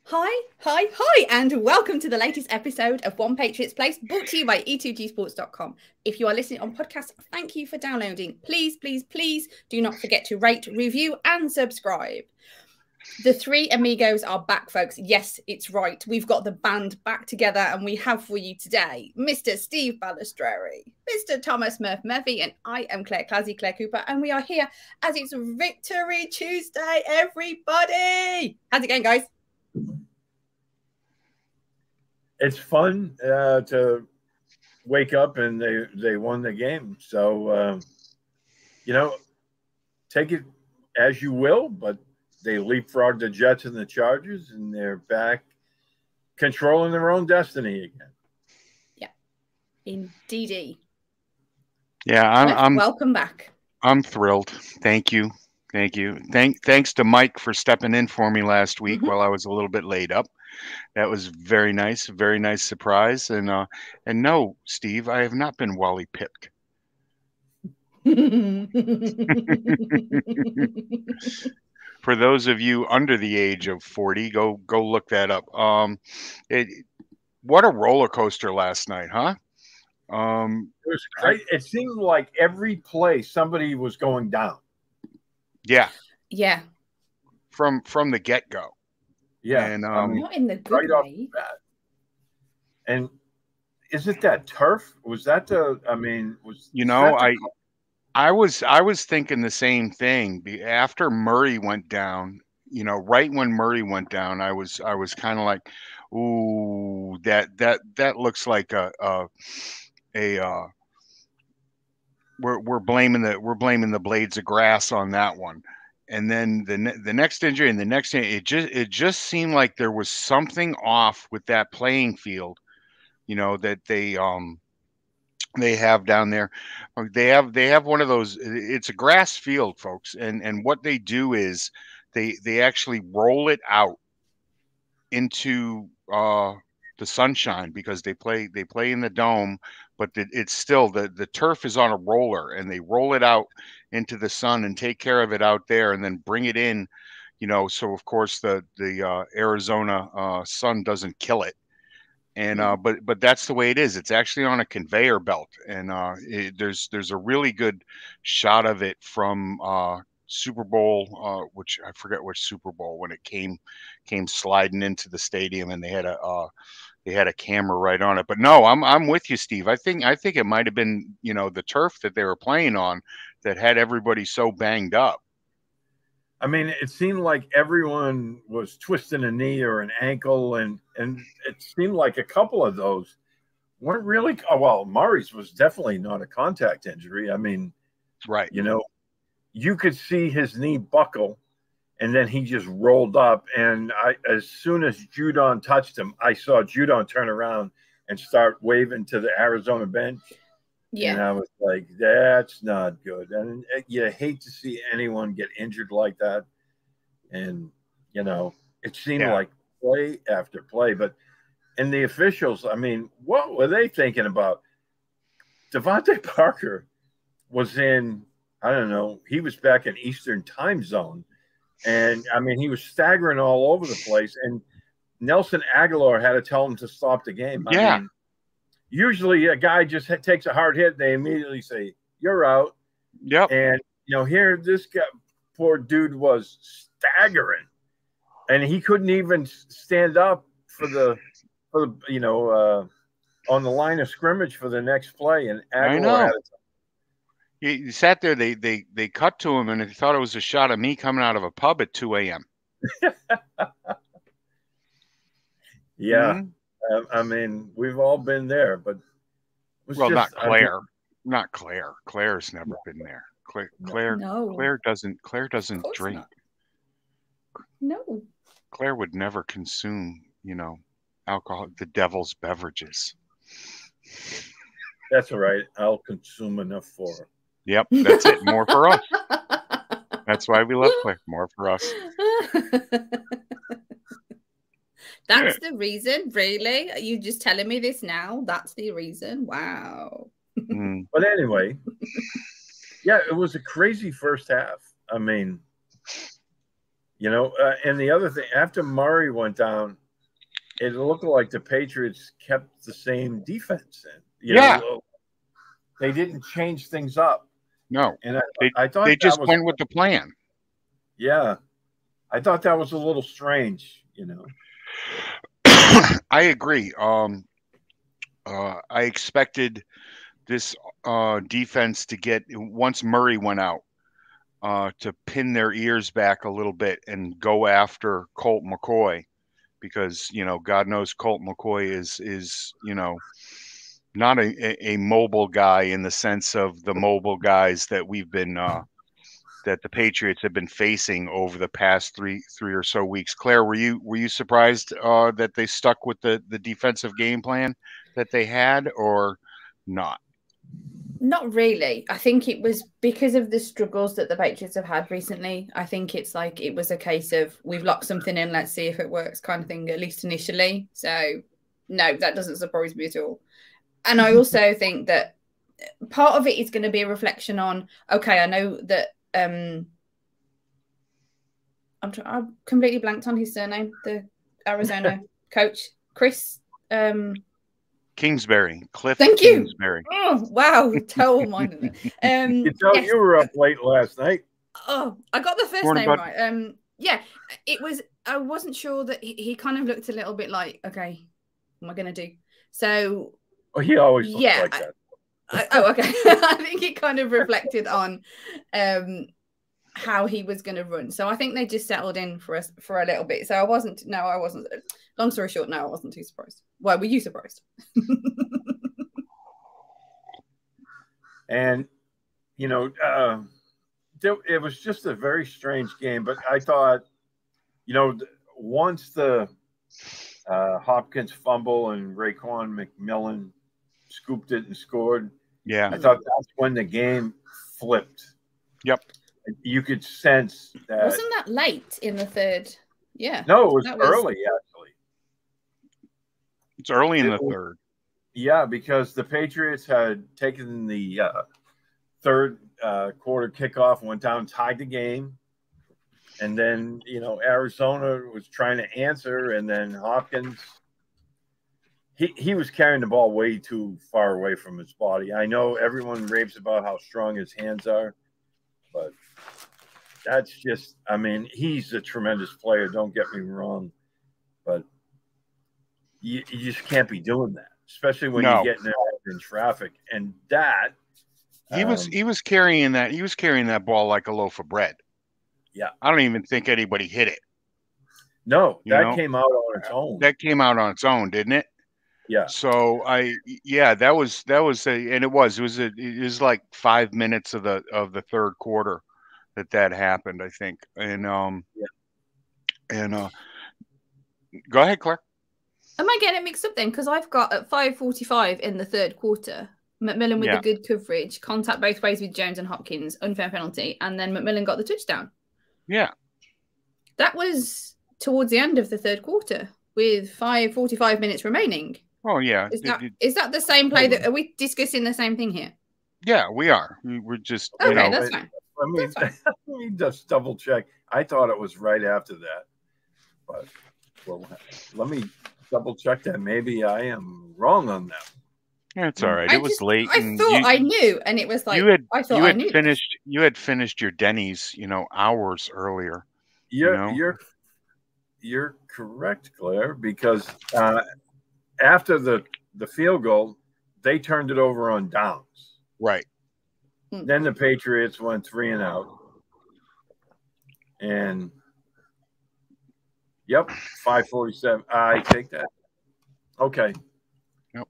Hi, and welcome to the latest episode of One Patriots Place, brought to you by E2G If you are listening on podcast, thank you for downloading. Please, please, please do not forget to rate, review, and subscribe. The three amigos are back, folks. Yes, it's right. We've got the band back together, and we have for you today Mr. Steve Balistreri, Mr. Thomas Murphy, and I am Claire Cooper, and we are here as it's Victory Tuesday, everybody. How's it going, guys? It's fun to wake up and they won the game. So, take it as you will, but they leapfrogged the Jets and the Chargers, and they're back controlling their own destiny again. Yeah, indeedy. Yeah, I'm welcome back. I'm thrilled. Thank you. Thanks to Mike for stepping in for me last week while I was a little bit laid up. That was very nice surprise. And no, Steve, I have not been Wally pipped. For those of you under the age of 40, go look that up. What a roller coaster last night, huh? It was great. It seemed like every play somebody was going down. Yeah. From the get-go. Yeah, and not in the good way. And is it that turf? Was that the? I mean, I was thinking the same thing. After Murray went down, right when Murray went down, I was kind of like, ooh, that looks like we're blaming the blades of grass on that one. And then the next injury and the next it just seemed like there was something off with that playing field, that they have down there. They have one of those. It's a grass field, folks, and what they do is they actually roll it out into the sunshine, because they play in the dome, but it's still the turf is on a roller, and they roll it out into the sun and take care of it out there, and then bring it in, so of course the Arizona sun doesn't kill it. And but that's the way it is. It's actually on a conveyor belt, and there's a really good shot of it from Super Bowl, which I forget which Super Bowl, when it came sliding into the stadium, and they had a camera right on it. But no, I'm with you, Steve. I think it might have been the turf that they were playing on that had everybody so banged up. I mean, it seemed like everyone was twisting a knee or an ankle, and it seemed like a couple of those weren't really. Oh, well, Murray's was definitely not a contact injury. I mean, right? You could see his knee buckle, and then he just rolled up. And as soon as Judon touched him, I saw Judon turn around and start waving to the Arizona bench. Yeah. And I was like, that's not good. And you hate to see anyone get injured like that. And, it seemed like play after play. And the officials, I mean, what were they thinking about? Devontae Parker was in, I don't know, he was back in Eastern time zone. And, I mean, he was staggering all over the place. And Nelson Aguilar had to tell him to stop the game. Yeah. I mean, usually a guy just takes a hard hit. They immediately say, you're out. Yep. And, here this guy, poor dude, was staggering. And he couldn't even stand up for the on the line of scrimmage for the next play. And Aguilar had he sat there. They cut to him, and he thought it was a shot of me coming out of a pub at 2 a.m. Yeah. I mean, we've all been there, but not Claire. Not Claire. Claire's never been there. Claire doesn't drink. Not. No. Claire would never consume, alcohol, the devil's beverages. That's all right. I'll consume enough for her. Yep, that's it. More for us. That's why we love Claire. More for us. That's the reason, really? Are you just telling me this now? That's the reason? Wow. But anyway, yeah, it was a crazy first half. I mean, And the other thing, after Murray went down, it looked like the Patriots kept the same defense. And, they didn't change things up. No, and I thought they just went with the plan. Yeah, I thought that was a little strange. I agree. I expected this defense to get, once Murray went out, to pin their ears back a little bit and go after Colt McCoy, because God knows Colt McCoy is not a mobile guy in the sense of the mobile guys that we've been that the Patriots have been facing over the past three or so weeks. Claire, were you surprised that they stuck with the defensive game plan that they had, or not? Not really. I think it was because of the struggles that the Patriots have had recently. I think it's like it was a case of we've locked something in, let's see if it works kind of thing, at least initially. So no, that doesn't surprise me at all. And I also think that part of it is going to be a reflection on, okay, I know that I've completely blanked on his surname, the Arizona coach, Chris Kingsbury. Cliff Thank Kingsbury. You. Oh, wow. Total mind. You were up late last night. Oh, I got the first name right. Yeah, it was, I wasn't sure that he kind of looked a little bit like, okay, what am I going to do? So he always looks like that. Okay. I think it kind of reflected on how he was going to run. So I think they just settled in for us for a little bit. So I wasn't. Long story short, no, I wasn't too surprised. Why were you surprised? And it was just a very strange game. But I thought, once the Hopkins fumble and Raekwon McMillan scooped it and scored. Yeah, I thought that's when the game flipped. Yep. You could sense that. Wasn't that late in the third? Yeah. No, it was early, actually. It's early in the third. Yeah, because the Patriots had taken the third quarter kickoff, went down, tied the game. And then, Arizona was trying to answer, and then Hopkins, he was carrying the ball way too far away from his body. I know everyone raves about how strong his hands are, but that's just, he's a tremendous player, don't get me wrong, but you just can't be doing that, especially when you get in traffic. And that he was carrying that ball like a loaf of bread. Yeah. I don't even think anybody hit it. No, that came out on its own. That came out on its own, didn't it? Yeah. So that was like 5 minutes of the third quarter that happened, I think. And go ahead, Claire. Am I getting it mixed up then? Because I've got at 5:45 in the third quarter, McMillan with the good coverage, contact both ways with Jones and Hopkins, unfair penalty, and then McMillan got the touchdown. Yeah. That was towards the end of the third quarter with 45 minutes remaining. Oh, yeah. Is that the same play? Are we discussing the same thing here? Yeah, we are. We're just, okay, that's fine. Let me just double check. I thought it was right after that. But, let me double check that. Maybe I am wrong on that. Yeah, it's all right. It was late. I thought I knew, and it was like you had finished your Denny's, hours earlier. You're correct, Claire, because after the field goal, they turned it over on downs. Right. Then the Patriots went 3-and-out. And 5:47. I take that. Okay. Yep.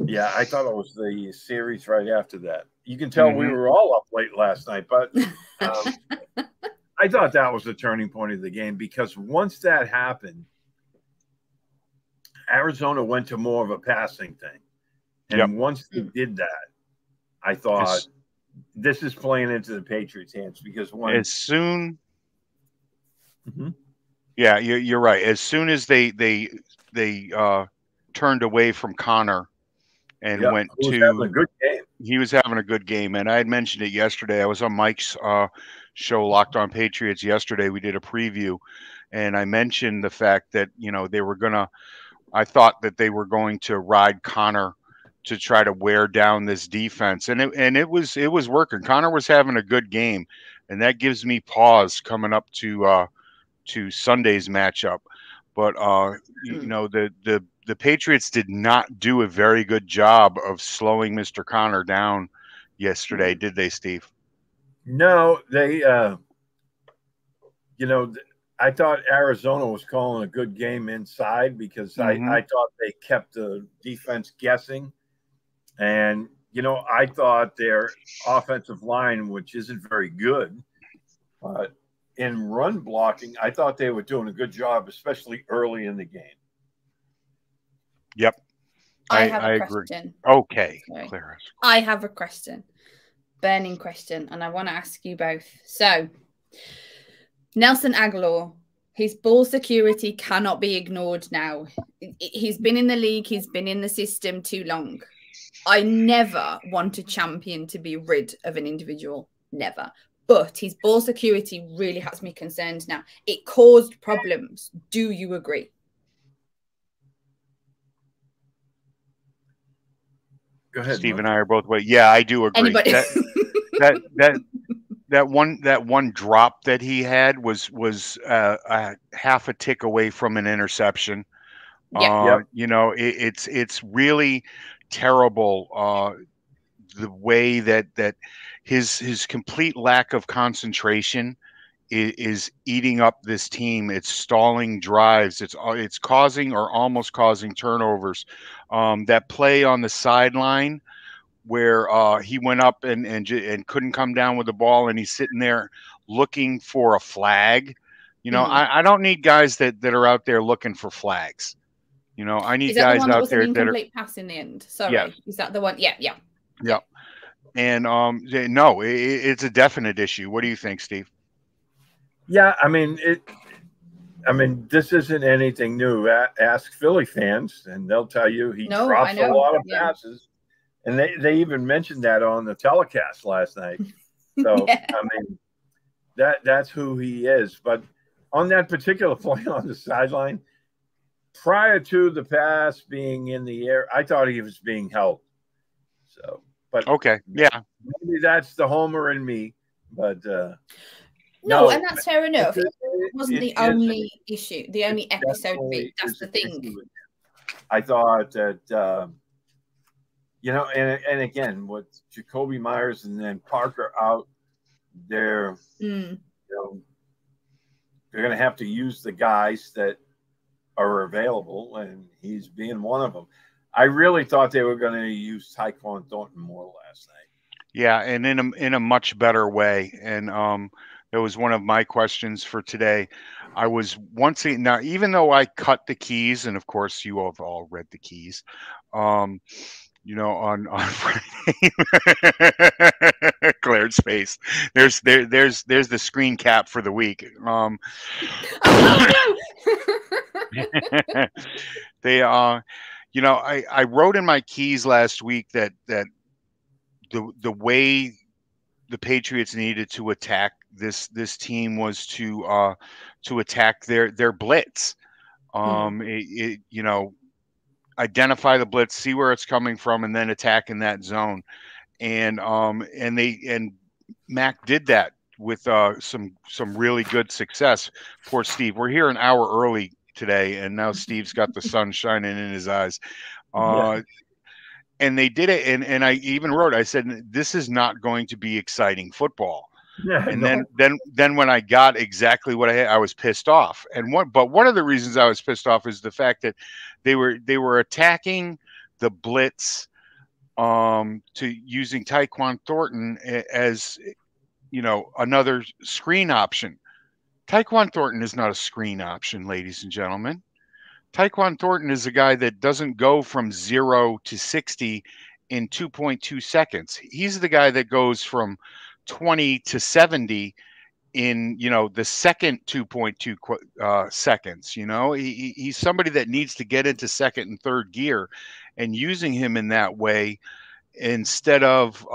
Yeah, I thought it was the series right after that. You can tell we were all up late last night, but I thought that was the turning point of the game, because once that happened, Arizona went to more of a passing thing. And once they did that, I thought this is playing into the Patriots' hands, because as soon yeah, you're right. As soon as they turned away from Connor and Yeah, went he was to. having a good game. He was having a good game, and I had mentioned it yesterday. I was on Mike's show, Locked On Patriots, yesterday. We did a preview, and I mentioned the fact that they were gonna. I thought that they were going to ride Connor to try to wear down this defense, and it was working. Connor was having a good game, and that gives me pause coming up to Sunday's matchup. But the Patriots did not do a very good job of slowing Mr. Connor down yesterday, did they, Steve? No, they I thought Arizona was calling a good game inside because I thought they kept the defense guessing. And, I thought their offensive line, which isn't very good, in run blocking, I thought they were doing a good job, especially early in the game. Yep. I have a agree. question. Okay, Sorry. Clara. I have a question. Burning question, and I want to ask you both. So, Nelson Aguilar, his ball security cannot be ignored now. He's been in the league, he's been in the system too long. I never want a champion to be rid of an individual, never. But his ball security really has me concerned now. It caused problems. Do you agree? Go ahead, Steve Murph. and I are both way. Yeah, I do agree. Anybody? That one drop that he had was a half a tick away from an interception. Yeah. It's really terrible the way that his complete lack of concentration is eating up this team. It's stalling drives. It's causing or almost causing turnovers. That play on the sideline where he went up and couldn't come down with the ball, and he's sitting there looking for a flag. I don't need guys that are out there looking for flags. I need Is that guys the one that out was an there that are. incomplete pass in the end? Sorry. Yes. Is that the one? Yeah. And no, it's a definite issue. What do you think, Steve? Yeah, this isn't anything new. Ask Philly fans, and they'll tell you he drops a lot of passes. And they even mentioned that on the telecast last night. So, that's who he is. But on that particular point on the sideline, prior to the pass being in the air, I thought he was being held. So, but okay, yeah, maybe that's the homer in me. But no, and that's fair enough. It wasn't the only issue, the only episode bit. That's the thing. I thought that and again, with Jacoby Myers and then Parker out, they're they're going to have to use the guys that are available, and he's being one of them. I really thought they were going to use Tyquan Thornton more last night. Yeah, and in a much better way. And that was one of my questions for today. I was now, even though I cut the keys, and of course you have all read the keys, on Friday, Claire's face. There's the screen cap for the week. They I wrote in my keys last week that the way the Patriots needed to attack this team was to attack their blitz. Identify the blitz, see where it's coming from, and then attack in that zone. And Mac did that with some really good success. Poor Steve. We're here an hour early today, and now Steve's got the sun shining in his eyes. And they did it, and I even wrote, I said, this is not going to be exciting football. Then when I got exactly what I was pissed off. But one of the reasons I was pissed off is the fact that they were attacking the blitz to using Tyquan Thornton as another screen option. Tyquan Thornton is not a screen option, ladies and gentlemen. Tyquan Thornton is a guy that doesn't go from 0 to 60 in 2.2 seconds. He's the guy that goes from 20 to 70 in, you know, the second 2.2 seconds. You know, he's somebody that needs to get into second and third gear, and using him in that way instead of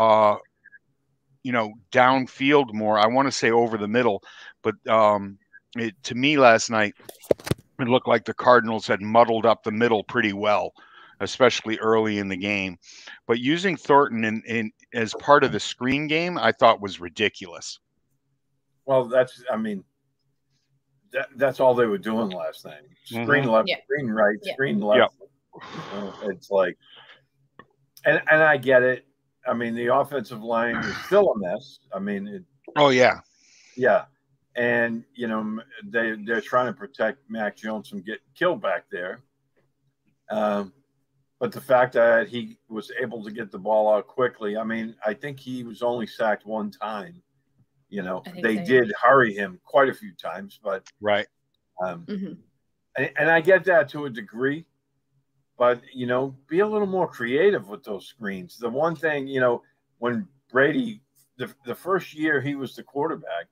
you know, downfield more. I want to say over the middle, but to me last night, it looked like the Cardinals had muddled up the middle pretty well, especially early in the game. But using Thornton in as part of the screen game, I thought was ridiculous. Well, I mean, that's all they were doing last night. Screen left, screen right, screen left. It's like, and I get it. I mean, the offensive line is still a mess. I mean, yeah. And, you know, they're trying to protect Mac Jones from getting killed back there. But the fact that he was able to get the ball out quickly, I mean, I think he was only sacked one time. You know, they did hurry him quite a few times, but and I get that to a degree. But, you know, be a little more creative with those screens. The one thing, you know, when Brady, the first year he was the quarterback,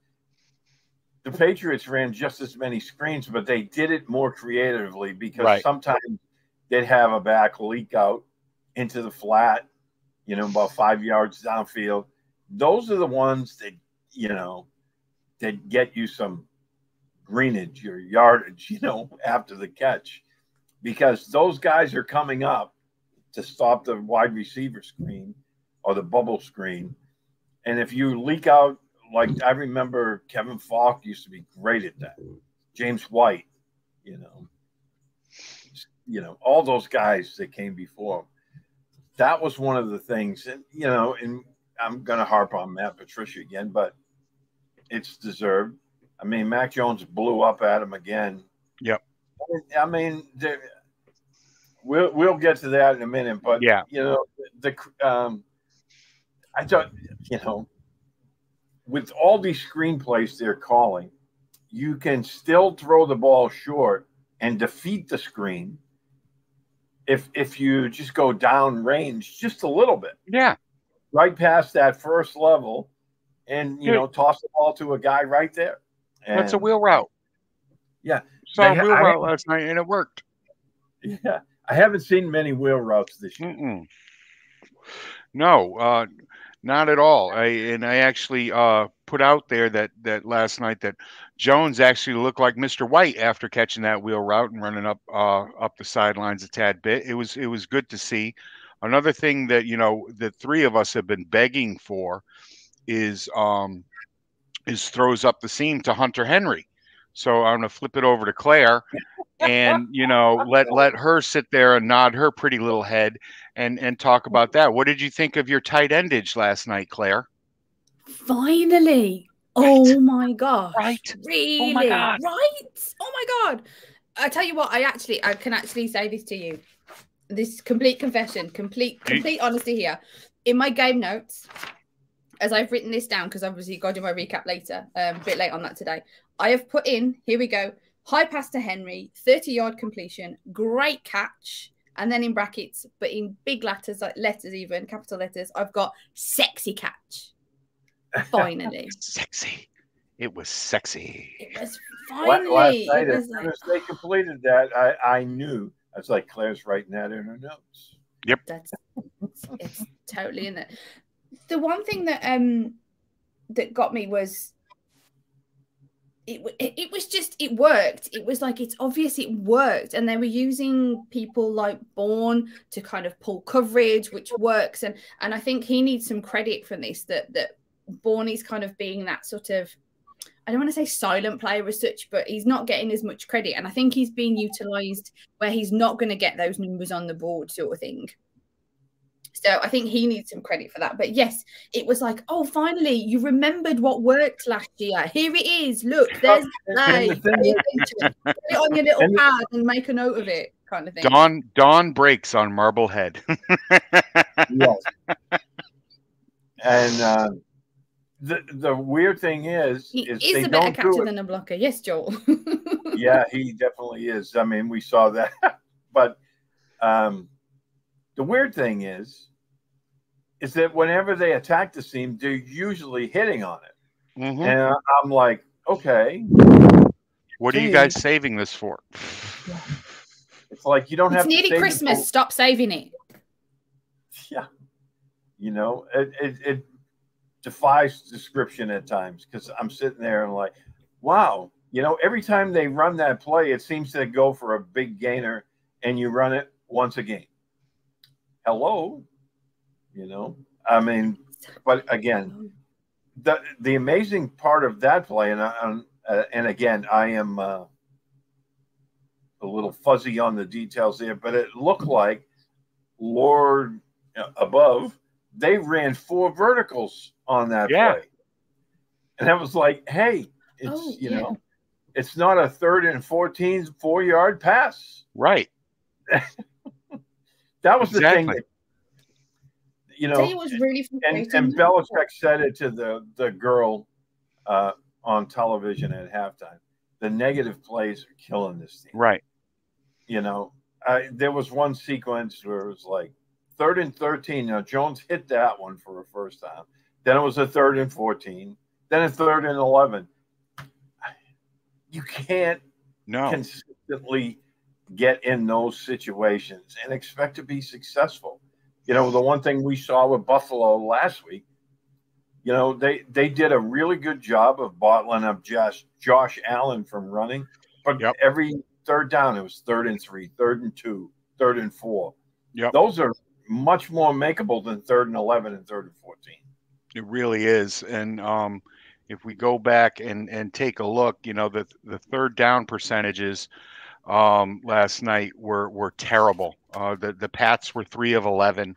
the Patriots ran just as many screens, but they did it more creatively because sometimes they'd have a back leak out into the flat, you know, about 5 yards downfield. Those are the ones that, you know, that get you some greenage or yardage, you know, after the catch. Because those guys are coming up to stop the wide receiver screen or the bubble screen. And if you leak out, like I remember Kevin Falk used to be great at that. James White, you know, all those guys that came before him. That was one of the things. And, you know, and I'm going to harp on Matt Patricia again, but it's deserved. I mean, Mac Jones blew up at him again. Yep. I mean, we'll get to that in a minute, but you know, I thought, you know, with all these screenplays they're calling, you can still throw the ball short and defeat the screen if you just go down range just a little bit. Yeah, right past that first level, and you know, toss the ball to a guy right there. And that's a wheel route. Yeah. Saw a wheel route last night, and it worked. Yeah. I haven't seen many wheel routes this year. No, not at all. I actually put out there that last night that Jones actually looked like Mr. White after catching that wheel route and running up the sidelines a tad bit. It was good to see. Another thing that, you know, the three of us have been begging for is throws up the seam to Hunter Henry. So I'm going to flip it over to Claire and, you know, let her sit there and nod her pretty little head and talk about that. What did you think of your tight endage last night, Claire? Finally. Oh my gosh. Right. Really? Oh my God. Right? Oh my God. I tell you what, I can actually say this to you. This complete confession, complete honesty here. In my game notes, as I've written this down, because obviously got to do my recap later, a bit late on that today, I have put in, here we go, high pass to Henry, 30-yard completion, great catch, and then in brackets, but in big letters, like letters even, capital letters, I've got sexy catch. Finally. Sexy. It was sexy. It was finally. Last night, as soon as they completed that, I knew. I was like, Claire's writing that in her notes. Yep. It's totally in it. The one thing that that got me was it was just, it worked. It was like, it's obvious it worked. And they were using people like Bourne to kind of pull coverage, which works. And I think he needs some credit from this, that Bourne is kind of being that sort of, I don't want to say silent player as such, but he's not getting as much credit. And I think he's being utilized where he's not going to get those numbers on the board sort of thing. So I think he needs some credit for that. But yes, it was like, oh, finally, you remembered what worked last year. Here it is. Look, there's the play. Put it on your little pad and make a note of it, kind of thing. Dawn breaks on Marblehead. Yes. And the weird thing is he's a better catcher than a blocker. Yes, Joel. Yeah, he definitely is. I mean, we saw that. But the weird thing is that whenever they attack the seam, they're usually hitting on it. Mm-hmm. And I'm like, okay. What are you guys saving this for? It's like you don't have to nearly save Christmas. Stop saving it. Yeah. You know, it defies description at times, because I'm sitting there and like, wow, you know, every time they run that play, it seems to go for a big gainer, and you run it once a game. Hello, you know, I mean, but again, the amazing part of that play, and again, I am a little fuzzy on the details there, but it looked like Lord above, they ran 4 verticals on that play. And I was like, hey, it's, you know, it's not a 3rd and 14, 4-yard pass. Right. That was the thing that, you know, it was really and Belichick said it to the girl on television at halftime. The negative plays are killing this team. Right. You know, there was one sequence where it was like 3rd and 13. Now, Jones hit that one for a first time. Then it was a 3rd and 14. Then a 3rd and 11. You can't consistently get in those situations and expect to be successful. You know, the one thing we saw with Buffalo last week, you know, they did a really good job of bottling up Josh Allen from running. But every 3rd down, it was 3rd and 3, 3rd and 2, 3rd and 4. Those are much more makeable than 3rd and 11 and 3rd and 14. It really is. And if we go back and take a look, you know, the 3rd down percentages last night were terrible. The Pats were 3 of 11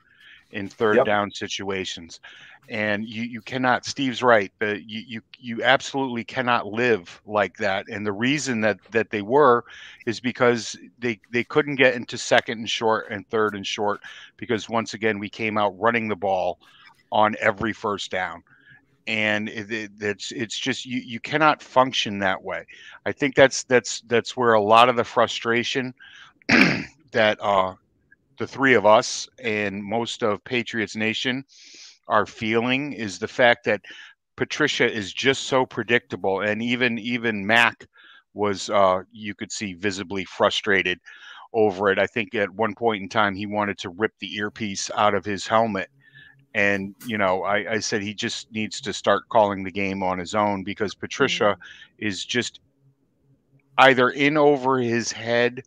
in 3rd down situations. And you cannot, Steve's right, you absolutely cannot live like that. And the reason that they were is because they couldn't get into 2nd and short and 3rd and short, because once again, we came out running the ball on every 1st down. And it's just you cannot function that way. I think that's where a lot of the frustration that the 3 of us and most of Patriots Nation are feeling is the fact that Patricia is just so predictable. And even Mac was you could see visibly frustrated over it. I think at one point in time he wanted to rip the earpiece out of his helmet. And, you know, I said he just needs to start calling the game on his own, because Patricia is just either in over his head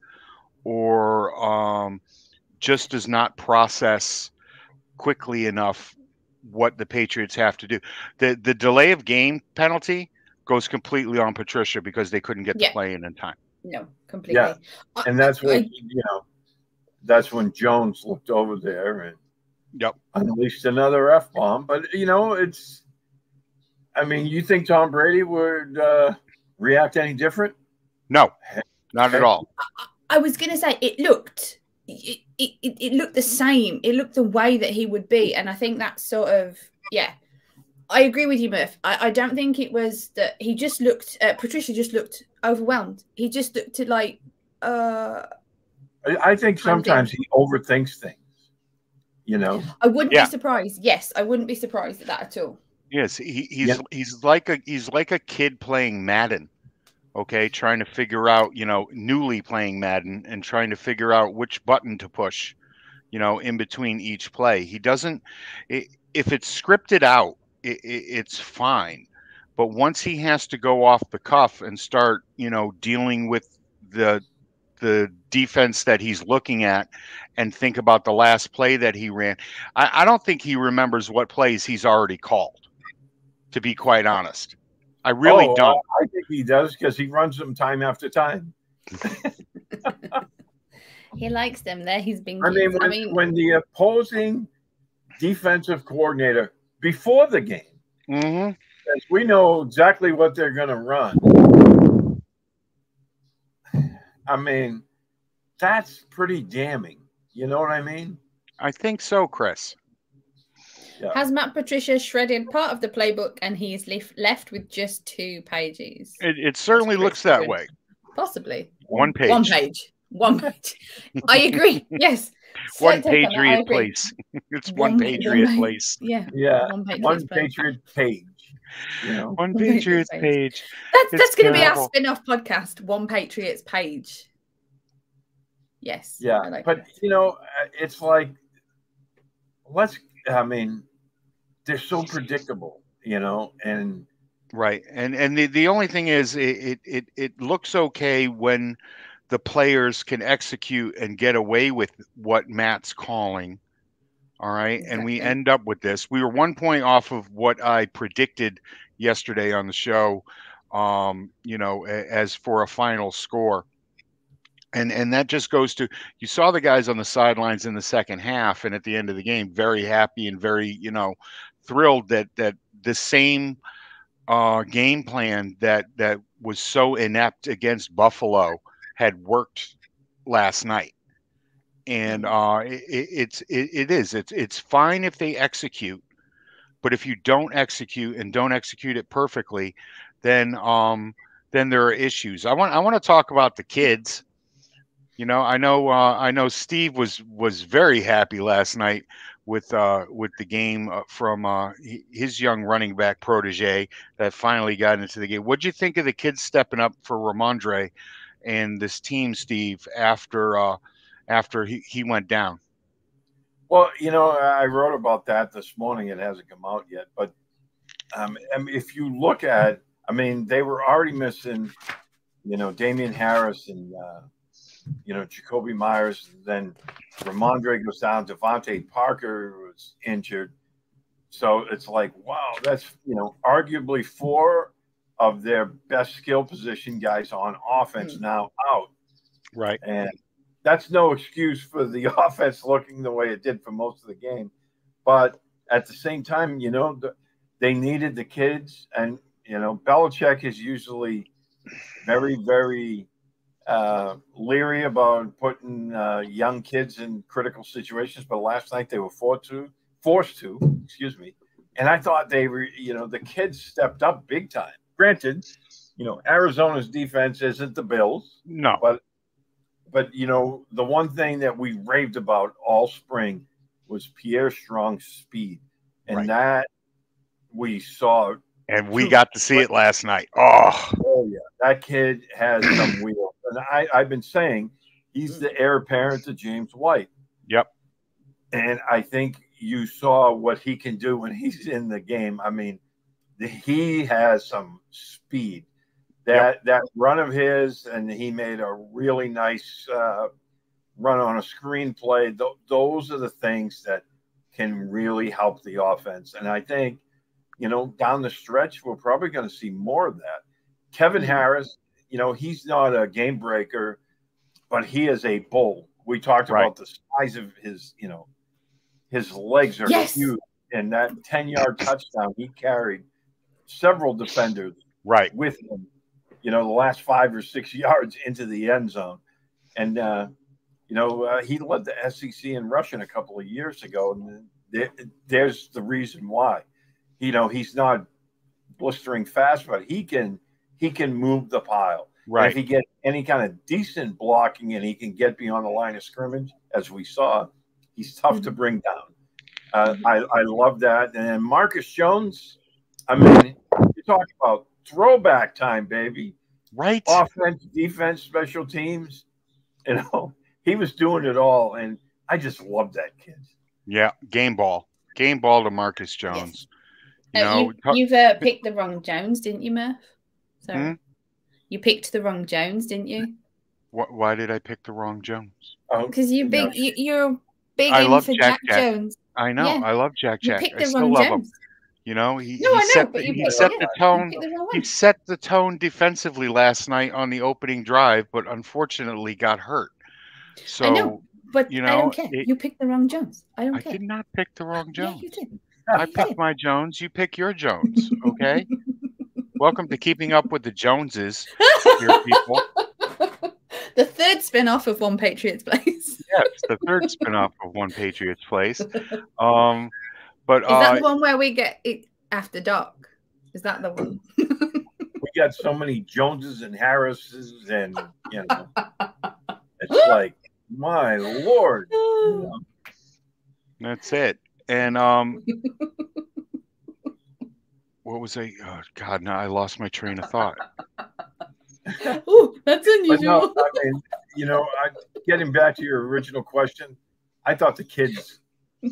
or just does not process quickly enough what the Patriots have to do. The delay of game penalty goes completely on Patricia, because they couldn't get the play in time. No, completely. Yeah. And that's what, you know, that's when Jones looked over there and unleashed another F-bomb. But, you know, I mean, you think Tom Brady would react any different? No, not at all. I was going to say it looked the same. It looked the way that he would be. And I think that's sort of, I agree with you, Murph. I don't think it was that he just looked, Patricia just looked overwhelmed. He just looked like, I think sometimes he overthinks things. You know, I wouldn't be surprised. Yes, I wouldn't be surprised at that at all. Yes, he's like a kid playing Madden, okay, trying to figure out, you know, newly playing Madden and trying to figure out which button to push, you know, in between each play. He doesn't. If it's scripted out, it's fine, but once he has to go off the cuff and start, you know, dealing with the defense that he's looking at and think about the last play that he ran, I don't think he remembers what plays he's already called, to be quite honest. I really don't. I think he does, because he runs them time after time. He likes them. There he's been. I mean, when the opposing defensive coordinator before the game, as we know exactly what they're going to run, I mean, that's pretty damning. You know what I mean? I think so, Chris. Yeah. Has Matt Patricia shredded part of the playbook and he's left with just 2 pages? It certainly looks that way. Possibly. One page. One page. I agree. Yes. One Patriot place. It's one Patriot place. Yeah. Yeah. One Patriot page. You know, One Patriots page. That's going to be our spin-off podcast. One Patriots page. Yes. Yeah, like but you know, it's like I mean, they're so predictable, you know, and right. And the only thing is, it looks okay when the players can execute and get away with what Matt's calling. All right. Exactly. And we end up with this. We were 1 point off of what I predicted yesterday on the show, you know, as for a final score. And that just goes to, you saw the guys on the sidelines in the second half and at the end of the game, very happy and very, you know, thrilled that the same game plan that was so inept against Buffalo had worked last night. And it's fine if they execute, but if you don't execute and don't execute it perfectly, then there are issues. I want to talk about the kids. You know, I know Steve was very happy last night with the game from his young running back protege that finally got into the game. What'd you think of the kids stepping up for Ramondre and this team, Steve, after he went down? Well, you know, I wrote about that this morning. It hasn't come out yet, but if you look at, I mean, they were already missing, you know, Damian Harris and you know, Jacoby Myers. Then Ramondre goes down. Devontae Parker was injured, so it's like, wow, that's, you know, arguably 4 of their best skill position guys on offense now out. Right. And that's no excuse for the offense looking the way it did for most of the game. But at the same time, you know, they needed the kids. And, you know, Belichick is usually very, very leery about putting young kids in critical situations. But last night they were forced to, excuse me. And I thought they were, you know, the kids stepped up big time. Granted, you know, Arizona's defense isn't the Bills. No. But you know, the one thing that we raved about all spring was Pierre Strong's speed, and that we saw, and we got to see it last night. Oh yeah, that kid has some wheels, and I've been saying he's the heir apparent to James White. Yep, and I think you saw what he can do when he's in the game. I mean, he has some speed. That run of his, and he made a really nice run on a screenplay. Those are the things that can really help the offense. And I think, you know, down the stretch, we're probably going to see more of that. Kevin Harris, you know, he's not a game breaker, but he is a bull. We talked about the size of his, you know, his legs are huge. And that 10-yard touchdown, he carried several defenders with him, you know, the last 5 or 6 yards into the end zone. And, you know, he led the SEC in rushing a couple of years ago. And there's the reason why. You know, he's not blistering fast, but he can move the pile. Right. And if he gets any kind of decent blocking and he can get beyond the line of scrimmage, as we saw, he's tough to bring down. I love that. And Marcus Jones, I mean, you talk about throwback time, baby. Right. Offense, defense, special teams. You know, he was doing it all. And I just love that kid. Yeah. Game ball to Marcus Jones. Yes. You've picked the wrong Jones, didn't you, Murph? Sorry. You picked the wrong Jones, didn't you? Why did I pick the wrong Jones? Because you're big into Jack Jones. I know. Yeah. I love Jack. You picked the wrong Jones. You know, he set the tone. He set the tone defensively last night on the opening drive, but unfortunately got hurt. So, I know, but you know, I don't care. You picked the wrong Jones. I don't care. I did not pick the wrong Jones. Yeah, you did. I picked my Jones. You pick your Jones. Okay. Welcome to Keeping Up with the Joneses, dear people. The third spin-off of One Patriots Place. Yes, the third spin-off of One Patriots Place. But is that the one where we get it after dark? Is that the one? We got so many Joneses and Harrises, and you know, it's like, my Lord. You know? That's it. And what was I? Oh God, now I lost my train of thought. Oh, that's But no, unusual. I mean, getting back to your original question, I thought the kids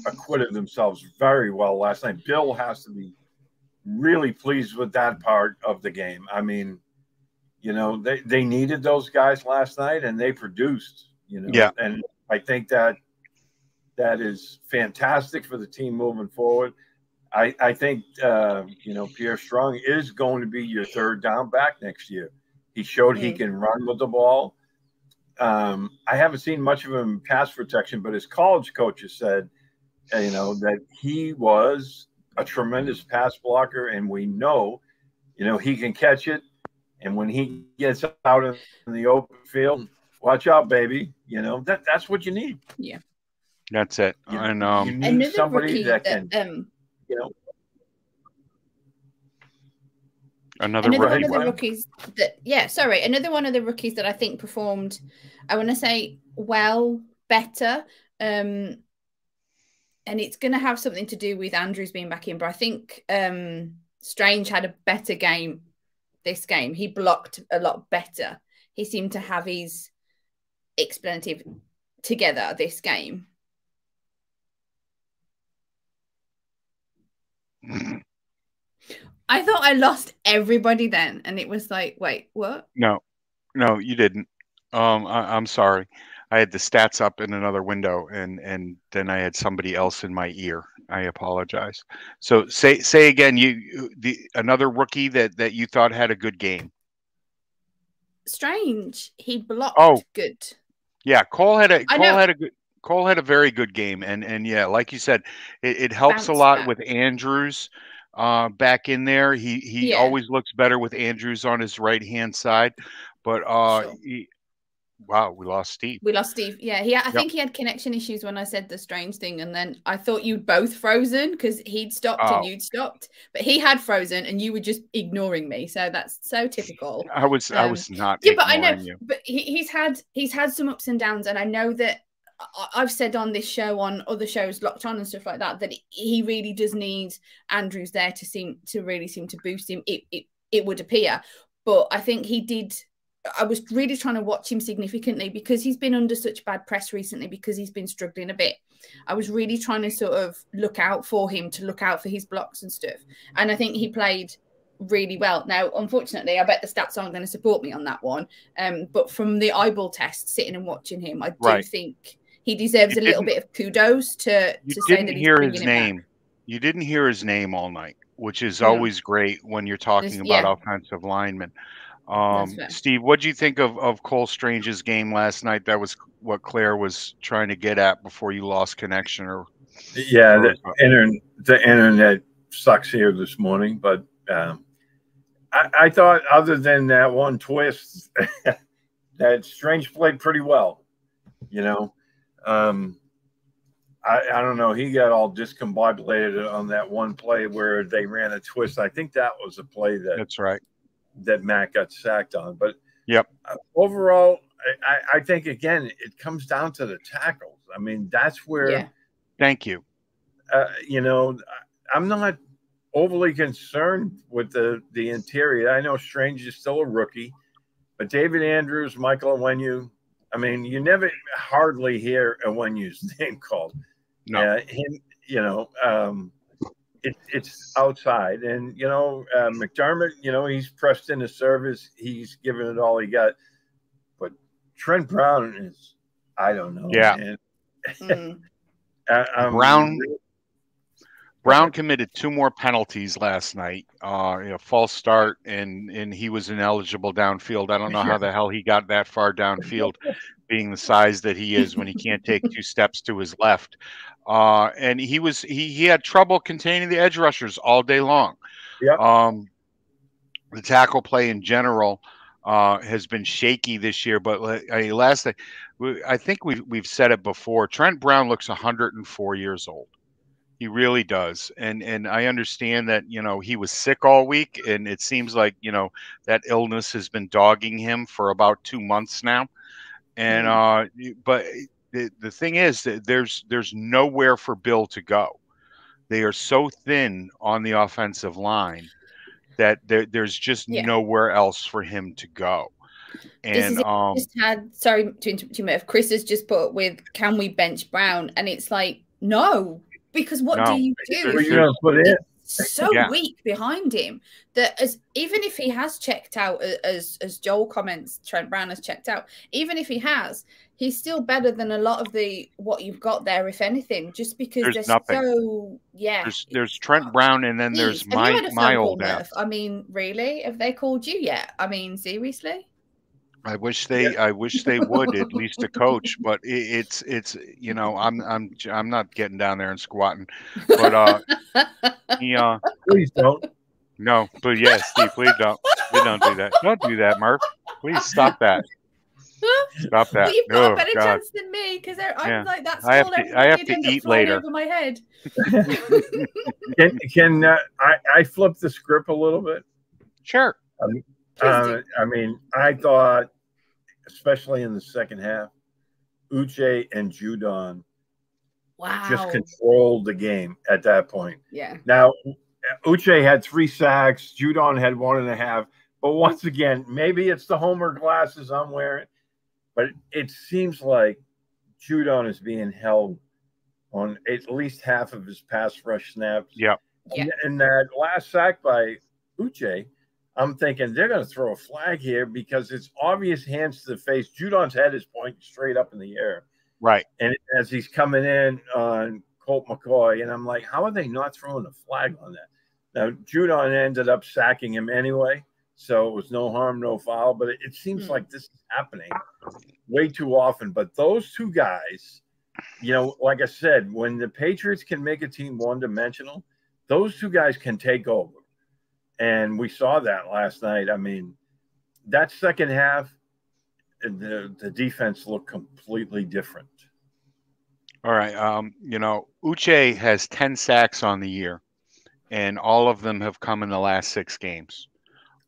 acquitted themselves very well last night. Bill has to be really pleased with that part of the game. I mean, they needed those guys last night and they produced, Yeah. and I think that is fantastic for the team moving forward. I think, Pierre Strong is going to be your third down back next year. He showed he can run with the ball. I haven't seen much of him in pass protection, but his college coaches said, that he was a tremendous pass blocker, and we know, he can catch it. And when he gets out in the open field, watch out, baby. That's what you need. Yeah, that's it. You need another somebody rookie that can, another Another rookie. one of the rookies another one of the rookies that I think performed, I want to say, better. And it's going to have something to do with Andrews being back in, but I think Strange had a better game this game. He blocked a lot better. He seemed to have his expletive together this game. I thought I lost everybody then, and it was like, wait, what? No, you didn't. I'm sorry. I had the stats up in another window, and then I had somebody else in my ear. I apologize. So say again. Another rookie that you thought had a good game. Strange. He blocked good. Yeah, Cole had a very good game, and yeah, like you said, it helps a lot with Andrews back in there. He always looks better with Andrews on his right hand side, but wow, we lost Steve. Yeah, I think he had connection issues when I said the Strange thing, and then I thought you'd both frozen because he'd stopped and you'd stopped, but he had frozen and you were just ignoring me. So that's so typical. I was not. Yeah, but I know. You. But he's had some ups and downs, and I know that I've said on this show, on other shows, Locked On and stuff like that, that he really does need Andrews there to really seem to boost him. It would appear, but I think he did. I was really trying to watch him significantly because he's been under such bad press recently because he's been struggling a bit. I was really trying to sort of look out for him, to look out for his blocks and stuff. And I think he played really well. Now, unfortunately, I bet the stats aren't going to support me on that one. But from the eyeball test, sitting and watching him, I do think he deserves a little bit of kudos to say that he's bringing it back. You didn't hear his name all night, which is always great when you're talking about offensive linemen. Steve, what do you think of Cole Strange's game last night? That was what Claire was trying to get at before you lost connection. The internet sucks here this morning, but I thought, other than that one twist, that Strange played pretty well. I don't know. He got all discombobulated on that one play where they ran a twist. I think that was a play that's right, that Matt got sacked on. But overall, I think, again, it comes down to the tackles. I mean, that's where. Yeah. Thank you. I'm not overly concerned with the interior. I know Strange is still a rookie, but David Andrews, Michael Onwenu, I mean, you never hardly hear Onwenu's name called. No. It's outside. And, McDermott, he's pressed into service. He's given it all he got. But Trent Brown is, I don't know. Yeah. Brown committed 2 more penalties last night. False start, and he was ineligible downfield. I don't know how the hell he got that far downfield, being the size that he is, when he can't take 2 steps to his left. And he had trouble containing the edge rushers all day long. Yeah. The tackle play in general has been shaky this year. But last night, I think we've said it before. Trent Brown looks 104 years old. He really does. And I understand that, he was sick all week, and it seems like, that illness has been dogging him for about 2 months now. And but the thing is that there's nowhere for Bill to go. They are so thin on the offensive line that there's just nowhere else for him to go. And just had, sorry to interrupt you, Murph, Chris has just put with, can we bench Brown? And it's like, no, because what do you do? It's so weak behind him that even if he has checked out, as Joel comments, Trent Brown has checked out, even if he has, he's still better than a lot of what you've got there, if anything, just because there's they're nothing. There's Trent Brown, and then there's my old ass. I mean, really? Have they called you yet? I mean, seriously? I wish they would, at least a coach, but it's you know, I'm not getting down there and squatting, but please don't. No, but yes, Steve, please don't do that. Don't do that, Murph. Please stop that. Stop that. Well, you've got a better chance than me, because I'm like that small. I have to eat later. Over my head. Can I flip the script a little bit? Sure. I mean, I thought, especially in the second half, E2G and Judon just controlled the game at that point. Yeah. Now, E2G had 3 sacks. Judon had 1.5. But once again, maybe it's the Homer glasses I'm wearing, but it seems like Judon is being held on at least half of his pass rush snaps. Yeah. And that last sack by E2G, I'm thinking they're going to throw a flag here because it's obvious hands to the face. Judon's head is pointing straight up in the air. Right. And as he's coming in on Colt McCoy, and I'm like, how are they not throwing a flag on that? Now, Judon ended up sacking him anyway, so it was no harm, no foul. But it seems like this is happening way too often. But those two guys, you know, like I said, when the Patriots can make a team one-dimensional, those two guys can take over. And we saw that last night. I mean, that second half, the defense looked completely different. All right. You know, E2G has 10 sacks on the year, and all of them have come in the last 6 games.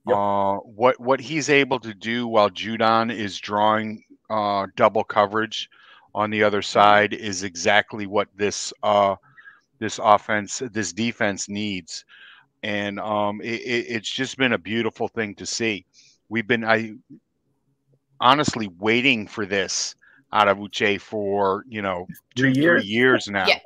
Yep. What he's able to do while Judon is drawing double coverage on the other side is exactly what this defense needs. And it's just been a beautiful thing to see. We've been honestly waiting for this out of E2G for, you know, 2-3 years now. Yeah.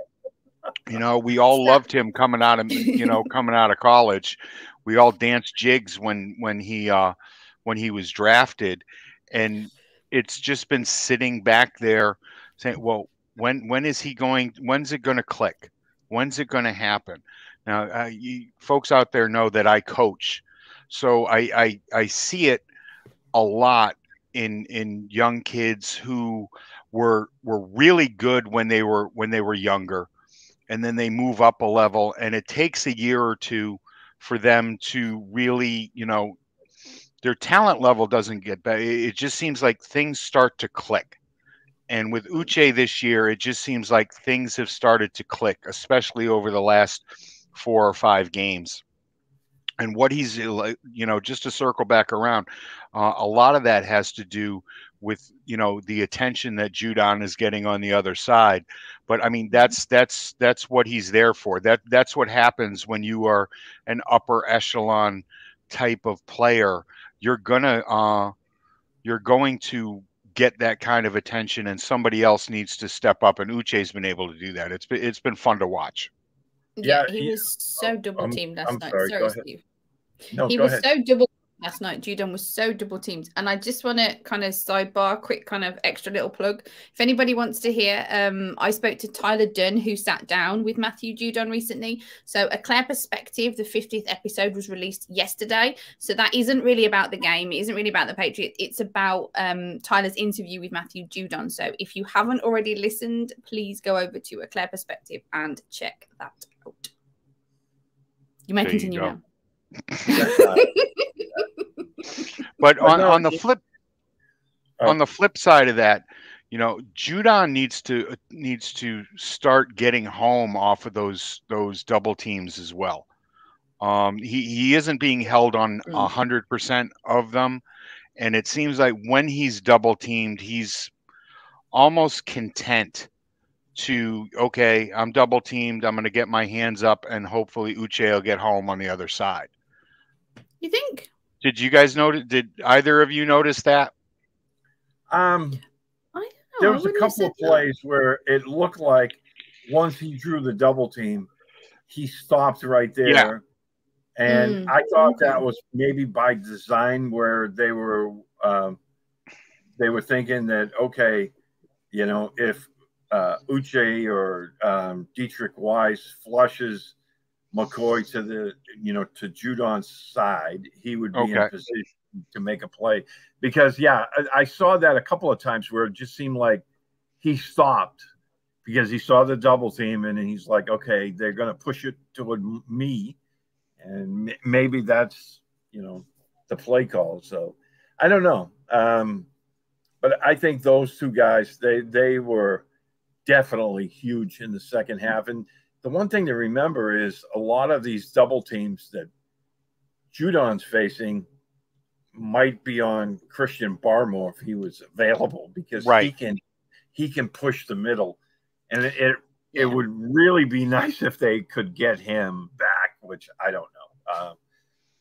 You know, we all loved him coming out of college. We all danced jigs when he was drafted, and it's just been sitting back there saying, well, when's it going to click? When's it going to happen? Now, you folks out there know that I coach, so I see it a lot in young kids who were really good when they were younger, and then they move up a level, and it takes a year or two for them to really, you know, their talent level doesn't get better. It just seems like things start to click. And with E2G this year, it just seems like things have started to click, especially over the last 4 or 5 games. And what he's, you know, just to circle back around, a lot of that has to do with, you know, the attention that Judon is getting on the other side. But I mean, that's what he's there for. That's what happens when you are an upper echelon type of player. You're going to get that kind of attention, and somebody else needs to step up. And E2G's been able to do that. It's been fun to watch. Yeah, he was so double teamed last night. Sorry, Steve. No, he was so double last night. Judon was so double teamed. And I just want to kind of sidebar, quick kind of extra little plug. If anybody wants to hear, I spoke to Tyler Dunn, who sat down with Matthew Judon recently. So A Clare Perspective, the 50th episode, was released yesterday. So that isn't really about the game. It isn't really about the Patriots. It's about Tyler's interview with Matthew Judon. So if you haven't already listened, please go over to A Clare Perspective and check that out. You may continue now. But on the flip side of that, you know, Judon needs to start getting home off of those double teams as well. He isn't being held on 100% of them, and it seems like when he's double teamed, he's almost content to, okay, I'm double teamed, I'm going to get my hands up, and hopefully E2G will get home on the other side. You think? Did you guys notice? Did either of you notice that? I don't know. There I was a wouldn't have couple said of plays where it looked like once he drew the double team, he stopped right Yeah. there. And I thought okay. that was maybe by design, where they were thinking that, okay, you know, if Uche or Dietrich Weiss flushes McCoy to the, you know, to Judon's side, he would be in Okay. position to make a play. Because I saw that a couple of times where it just seemed like he stopped because he saw the double team and he's like, okay, they're going to push it toward me, and maybe that's, you know, the play call. So I don't know, but I think those two guys, they were definitely huge in the second half. And the one thing to remember is a lot of these double teams that Judon's facing might be on Christian Barmore if he was available, because Right. he can push the middle, and it would really be nice if they could get him back, which I don't know.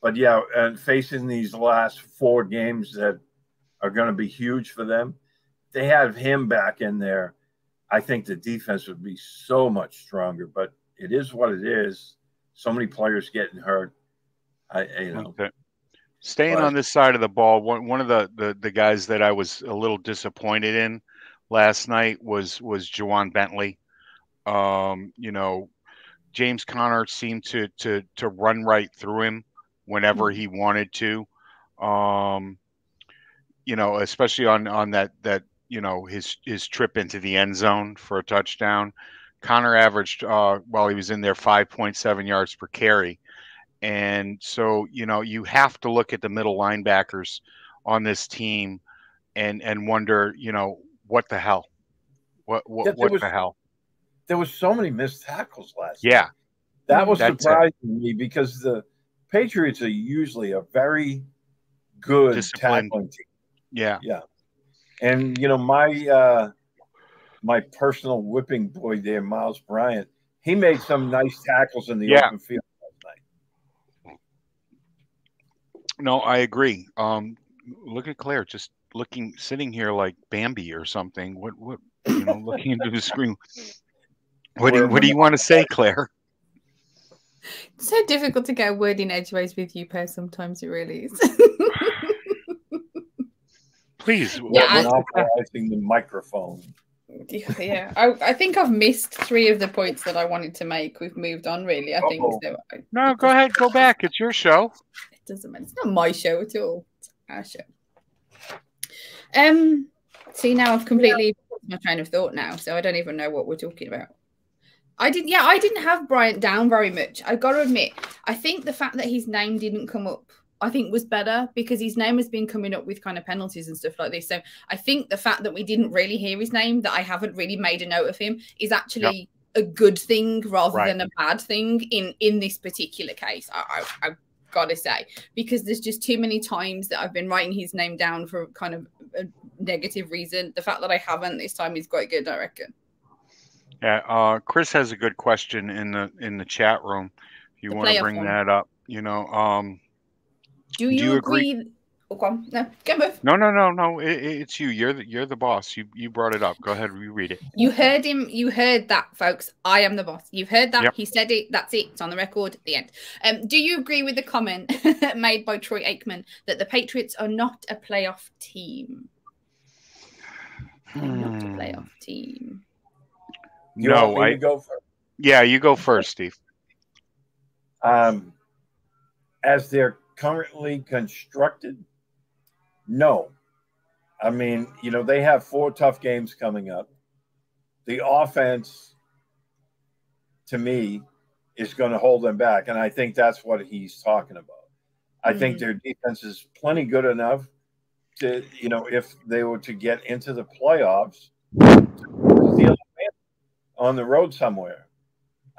But yeah, and facing these last 4 games that are going to be huge for them, they have him back in there. I think the defense would be so much stronger, but it is what it is. So many players getting hurt. You know. Okay. Staying on this side of the ball, one of the guys that I was a little disappointed in last night was Juwan Bentley. You know, James Conner seemed to run right through him whenever he wanted to. You know, especially on that you know, his trip into the end zone for a touchdown. Connor averaged while he was in there 5.7 yards per carry. And so, you know, you have to look at the middle linebackers on this team and wonder, you know, what the hell? What the hell? There was so many missed tackles last Yeah. night. That was That's surprising to me, because the Patriots are usually a very good disciplined tackling team. Yeah. Yeah. And, you know, my personal whipping boy there, Miles Bryant, he made some nice tackles in the open field last night. No, I agree. Look at Claire just sitting here like Bambi or something. What, you know, looking into the screen. What do you want to say, Claire? It's so difficult to get a word in edgeways with you, Per. Sometimes it really is. Please. Monopolizing the microphone. Yeah, I think I've missed 3 of the points that I wanted to make. We've moved on, really. I think so. No, go ahead, go back. It's your show. It doesn't matter. It's not my show at all. It's our show. See, now I've completely lost my train of thought now, so I don't even know what we're talking about. I didn't have Bryant down very much. I got to admit, I think the fact that his name didn't come up, I think, was better, because his name has been coming up with kind of penalties and stuff like this. So I think the fact that we didn't really hear his name, that I haven't really made a note of him, is actually a good thing rather than a bad thing in this particular case. I've got to say, because there's just too many times that I've been writing his name down for kind of a negative reason. The fact that I haven't this time is quite good, I reckon. Yeah, Chris has a good question in the chat room. If you want to bring that up, you know, do you agree? Oh, no, go move. No. It's you. You're the boss. You brought it up. Go ahead, reread it. You heard him. You heard that, folks. I am the boss. You've heard that. Yep. He said it. That's it. It's on the record. The end. Do you agree with the comment made by Troy Aikman that the Patriots are not a playoff team? Not a playoff team. You want me to go first? Yeah, you go first, Steve. As they're currently constructed, no. I mean, you know, they have 4 tough games coming up. The offense, to me, is going to hold them back, and I think that's what he's talking about. I think their defense is plenty good enough to, you know, if they were to get into the playoffs, steal on the road somewhere.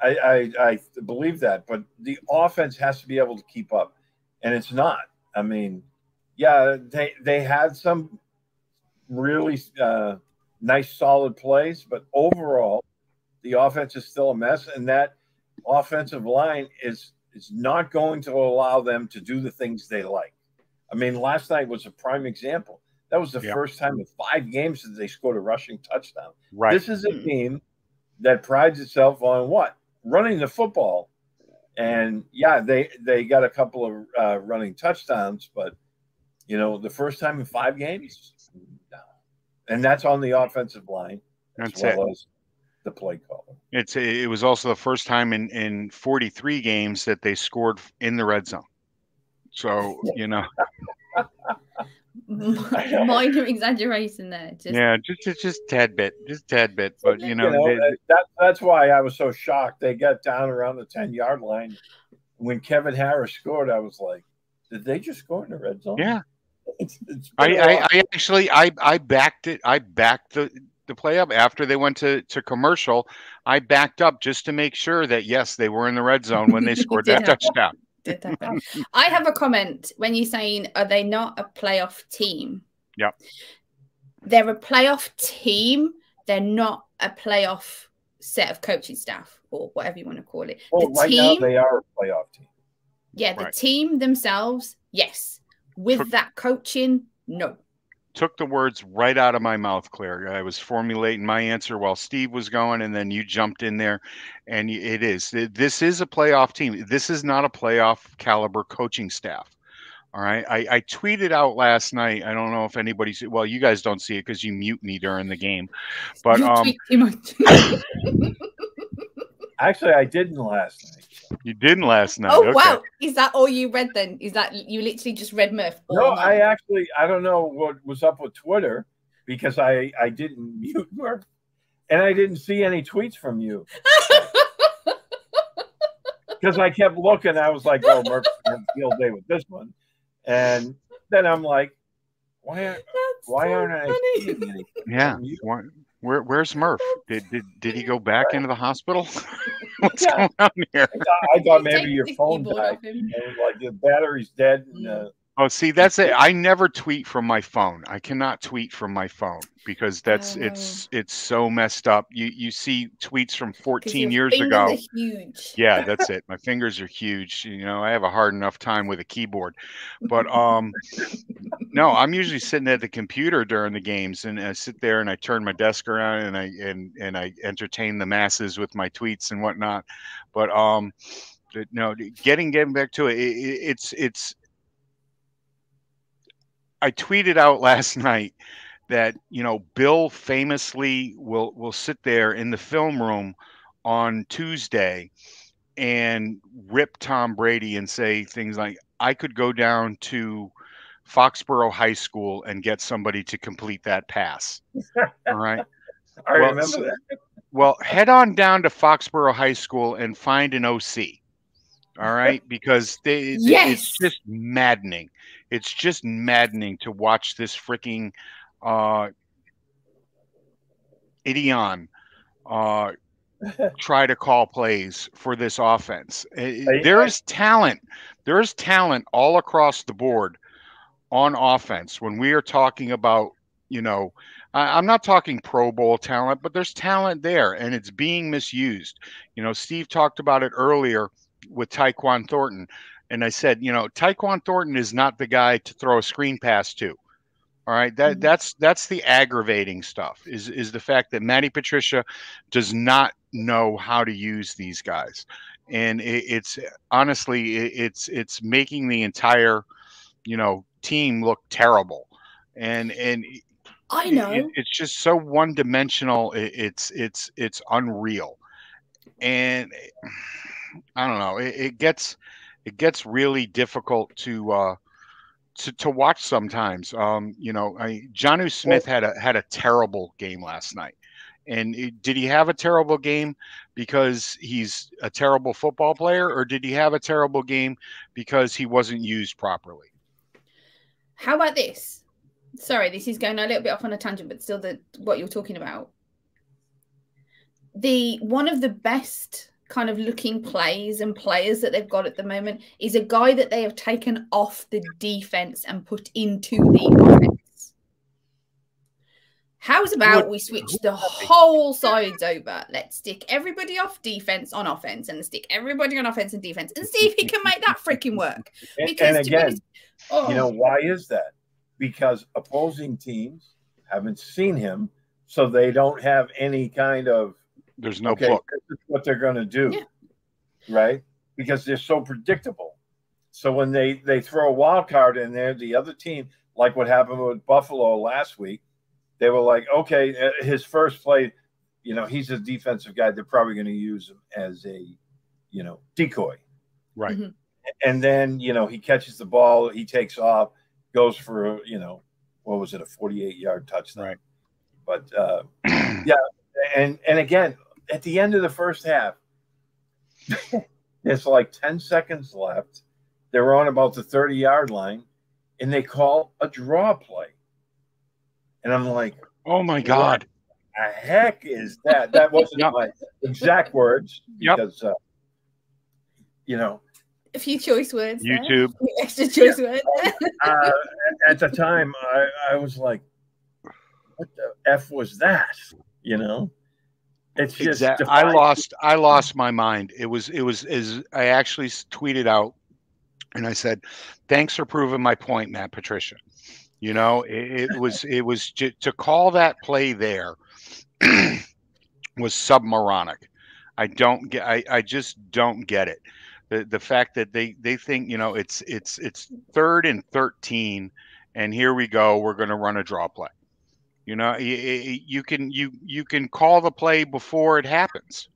I believe that, but the offense has to be able to keep up, and it's not. I mean, yeah, they had some really nice, solid plays, but overall, the offense is still a mess, and that offensive line is is not going to allow them to do the things they like. I mean, last night was a prime example. That was the first time in 5 games that they scored a rushing touchdown. Right. This is a team that prides itself on what? Running the football. And yeah, they got a couple of running touchdowns, but you know, the first time in 5 games, no. And that's on the offensive line as well as the play caller. It was also the first time in 43 games that they scored in the red zone. So you know, minor exaggeration there. Just tad bit, But you know, that's why I was so shocked. They got down around the 10-yard line. When Kevin Harris scored, I was like, "Did they just score in the red zone?" Yeah. I actually backed it. I backed the play up after they went to commercial. I backed up just to make sure that yes, they were in the red zone when they scored that touchdown. Did happen. I have a comment when you're saying, are they not a playoff team? Yep. They're a playoff team. They're not a playoff set of coaching staff or whatever you want to call it. Well, right now they are a playoff team. Yeah, the team themselves, yes. With that coaching, no. Took the words right out of my mouth, Claire. I was formulating my answer while Steve was going, and then you jumped in there. And it is. This is a playoff team. This is not a playoff caliber coaching staff. All right. I tweeted out last night. I don't know if anybody – well, you guys don't see it because you mute me during the game. But you tweet too much. Actually, I didn't last night. You didn't last night. Oh, okay. wow. Is that all you read then? Is that you literally just read Murph? No, night? I don't know what was up with Twitter because I didn't mute Murph and I didn't see any tweets from you. Because I kept looking. I was like, oh, Murph's going to field day with this one. And then I'm like, why aren't I seeing anything? Yeah. Where's Murph? Did he go back into the hospital? What's going on here? I thought maybe your phone died. Like the battery's dead. And, oh, see, that's it. I never tweet from my phone. I cannot tweet from my phone because it's so messed up. You see tweets from 14 years ago. Are huge. Yeah, that's it. My fingers are huge. You know, I have a hard enough time with a keyboard. But no, I'm usually sitting at the computer during the games, and I sit there and I turn my desk around and I entertain the masses with my tweets and whatnot. But no, getting back to it, it's. I tweeted out last night that, you know, Bill famously will sit there in the film room on Tuesday and rip Tom Brady and say things like, I could go down to Foxborough High School and get somebody to complete that pass. All right. I remember that. Well, head on down to Foxborough High School and find an OC. All right, because it's just maddening. It's just maddening to watch this freaking idiot try to call plays for this offense. There's talent. There's talent all across the board on offense. When we are talking about, you know, I'm not talking Pro Bowl talent, but there's talent there, and it's being misused. You know, Steve talked about it earlier with Tyquan Thornton. And I said, you know, Tyquan Thornton is not the guy to throw a screen pass to. All right. That's the aggravating stuff is the fact that Matty Patricia does not know how to use these guys. And it's honestly, it's making the entire, you know, team look terrible. And I know it's just so one dimensional. It's unreal. And I don't know. It gets really difficult to watch sometimes. You know, Jonnu Smith had a terrible game last night. And did he have a terrible game because he's a terrible football player, or did he have a terrible game because he wasn't used properly? How about this? Sorry, this is going a little bit off on a tangent, but still what you're talking about. One of the best kind of looking plays and players that they've got at the moment is a guy that they have taken off the defense and put into the offense. How's about we switch the whole sides over? Let's stick everybody off defense on offense and stick everybody on offense and defense and see if he can make that freaking work. Because and again, you know, why is that? Because opposing teams haven't seen him, so they don't have any kind of there's no book. This is what they're going to do, right? Because they're so predictable. So when they throw a wild card in there, the other team, like what happened with Buffalo last week, they were like, okay, his first play, you know, he's a defensive guy. They're probably going to use him as a, you know, decoy. Right. Mm-hmm. And then, you know, he catches the ball, he takes off, goes for, you know, what was it, a 48-yard touchdown. Right. But, yeah, and again, at the end of the first half, it's like 10 seconds left. They're on about the 30-yard line, and they call a draw play. And I'm like, oh my God, what the heck is that? That wasn't my exact words because, you know, a few choice words. YouTube, extra choice words. At the time, I was like, what the F was that? You know, it's just I lost my mind. It was as I actually tweeted out, and I said, thanks for proving my point, Matt Patricia. You know, it was to call that play there was submoronic. I just don't get it. The fact that they think, you know, it's 3rd and 13, and here we go, we're going to run a draw play. You know, you can call the play before it happens.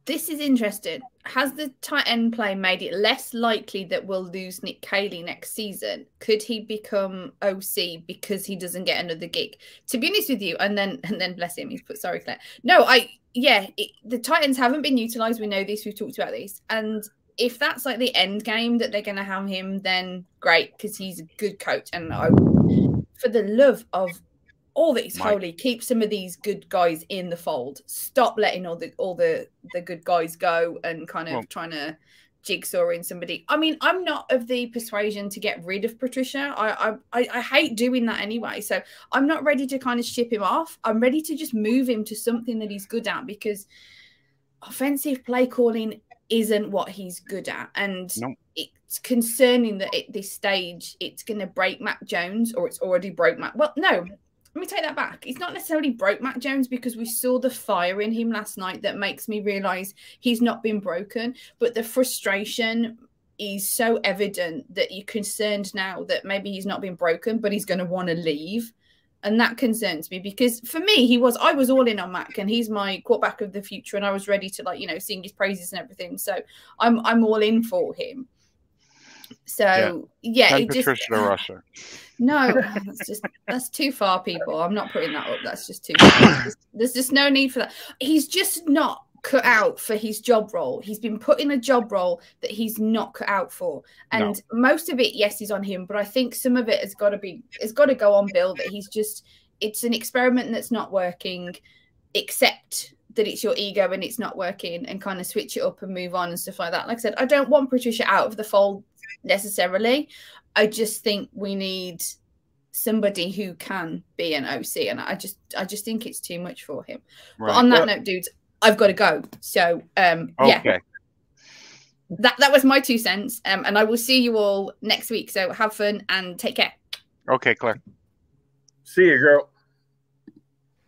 This is interesting. Has the tight end play made it less likely that we'll lose Nick Cayley next season? Could he become OC because he doesn't get another gig? To be honest with you, and then bless him, he's put sorry Claire. No, the tight ends haven't been utilised. We know this. We've talked about this. And if that's like the end game that they're going to have him, then great, because he's a good coach. And for the love of all that is holy, keep some of these good guys in the fold. Stop letting all the good guys go and kind of trying to jigsaw in somebody. I mean, I'm not of the persuasion to get rid of Patricia. I hate doing that anyway. So I'm not ready to kind of ship him off. I'm ready to just move him to something that he's good at, because offensive play calling isn't what he's good at. And it's concerning that at this stage it's going to break Mac Jones, or it's already broke Mac. Well, no. Let me take that back. It's not necessarily broke Mac Jones, because we saw the fire in him last night that makes me realise he's not been broken. But the frustration is so evident that you're concerned now that maybe he's not been broken, but he's going to want to leave. And that concerns me, because for me, I was all in on Mac, and he's my quarterback of the future. And I was ready to, like, you know, sing his praises and everything. So I'm all in for him. So it just Patricia Rusher. No, that's too far, people. I'm not putting that up. That's just too far. There's just no need for that. He's just not cut out for his job role. He's been put in a job role that he's not cut out for. And most of it, yes, is on him. But I think some of it has got to go on Bill, that it's an experiment that's not working, accept that it's your ego and it's not working, and kind of switch it up and move on and stuff like that. Like I said, I don't want Patricia out of the fold necessarily. I just think we need somebody who can be an OC, and I just think it's too much for him. Right. But on that note, dudes, I've got to go. So yeah, that was my 2 cents. And I will see you all next week. So have fun and take care. Okay, Claire. See you, girl.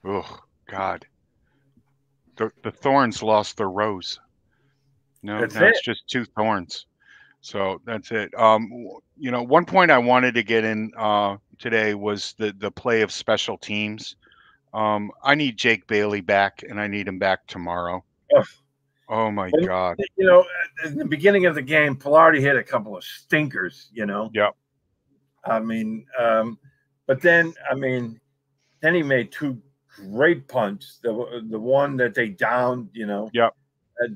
Oh God, the thorns lost their rose. No, it's just 2 thorns. So that's it. You know, one point I wanted to get in today was the play of special teams. I need Jake Bailey back, and I need him back tomorrow. Oh my God. You know, at the beginning of the game, Pilardi hit a couple of stinkers, you know. Yep. I mean, but then he made 2 great punts. The one that they downed, you know,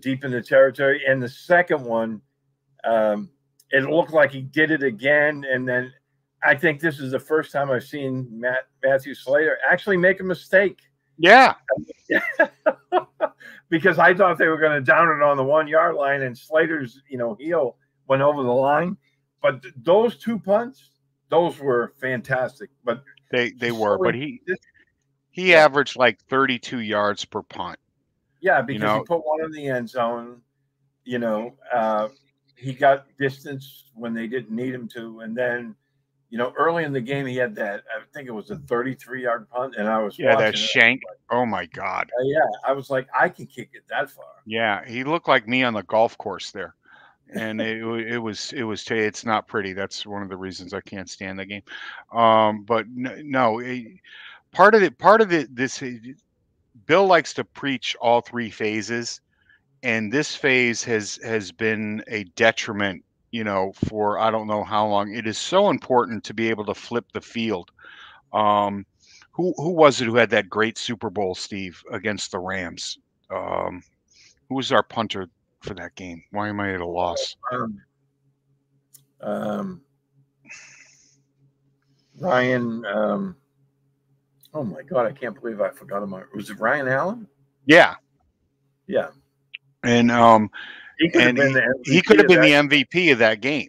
deep in the territory, and the second one, it looked like he did it again. And then I think this is the first time I've seen Matthew Slater actually make a mistake. Yeah. Because I thought they were going to down it on the 1-yard line, and Slater's, you know, heel went over the line. But those 2 punts, those were fantastic. But They were, but he yeah, averaged like 32 yards per punt. yeah, You because he know, put one in the end zone. You know, he got distance when they didn't need him to, and then, you know, early in the game he had that. I think it was a 33-yard punt, and I was yeah, that watching it. shank. Oh my God. Yeah, I was like, I can kick it that far. Yeah, he looked like me on the golf course there. And it's not pretty. That's one of the reasons I can't stand the game. But no, part of it, this Bill likes to preach all three phases, and this phase has been a detriment, you know, for I don't know how long. It is so important to be able to flip the field. Um, who was it who had that great Super Bowl, Steve, against the Rams? Um, who was our punter for that game? Why am I at a loss? Um, um, Ryan. Oh my God, I can't believe I forgot him. Was it Ryan Allen? Yeah, Yeah, and he could have been the he MVP could have of been the that. MVP of that game.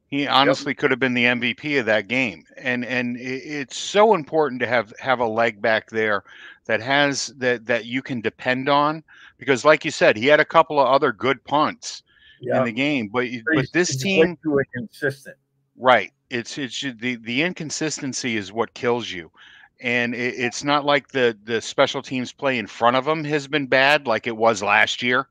He Yep. honestly could have been the MVP of that game. And it's so important to have a leg back there that has that you can depend on, because like you said, he had a couple of other good punts in Yeah. the game, but this He's way team, too inconsistent. right, it's the inconsistency is what kills you. And it's not like the special teams play in front of him has been bad like it was last year.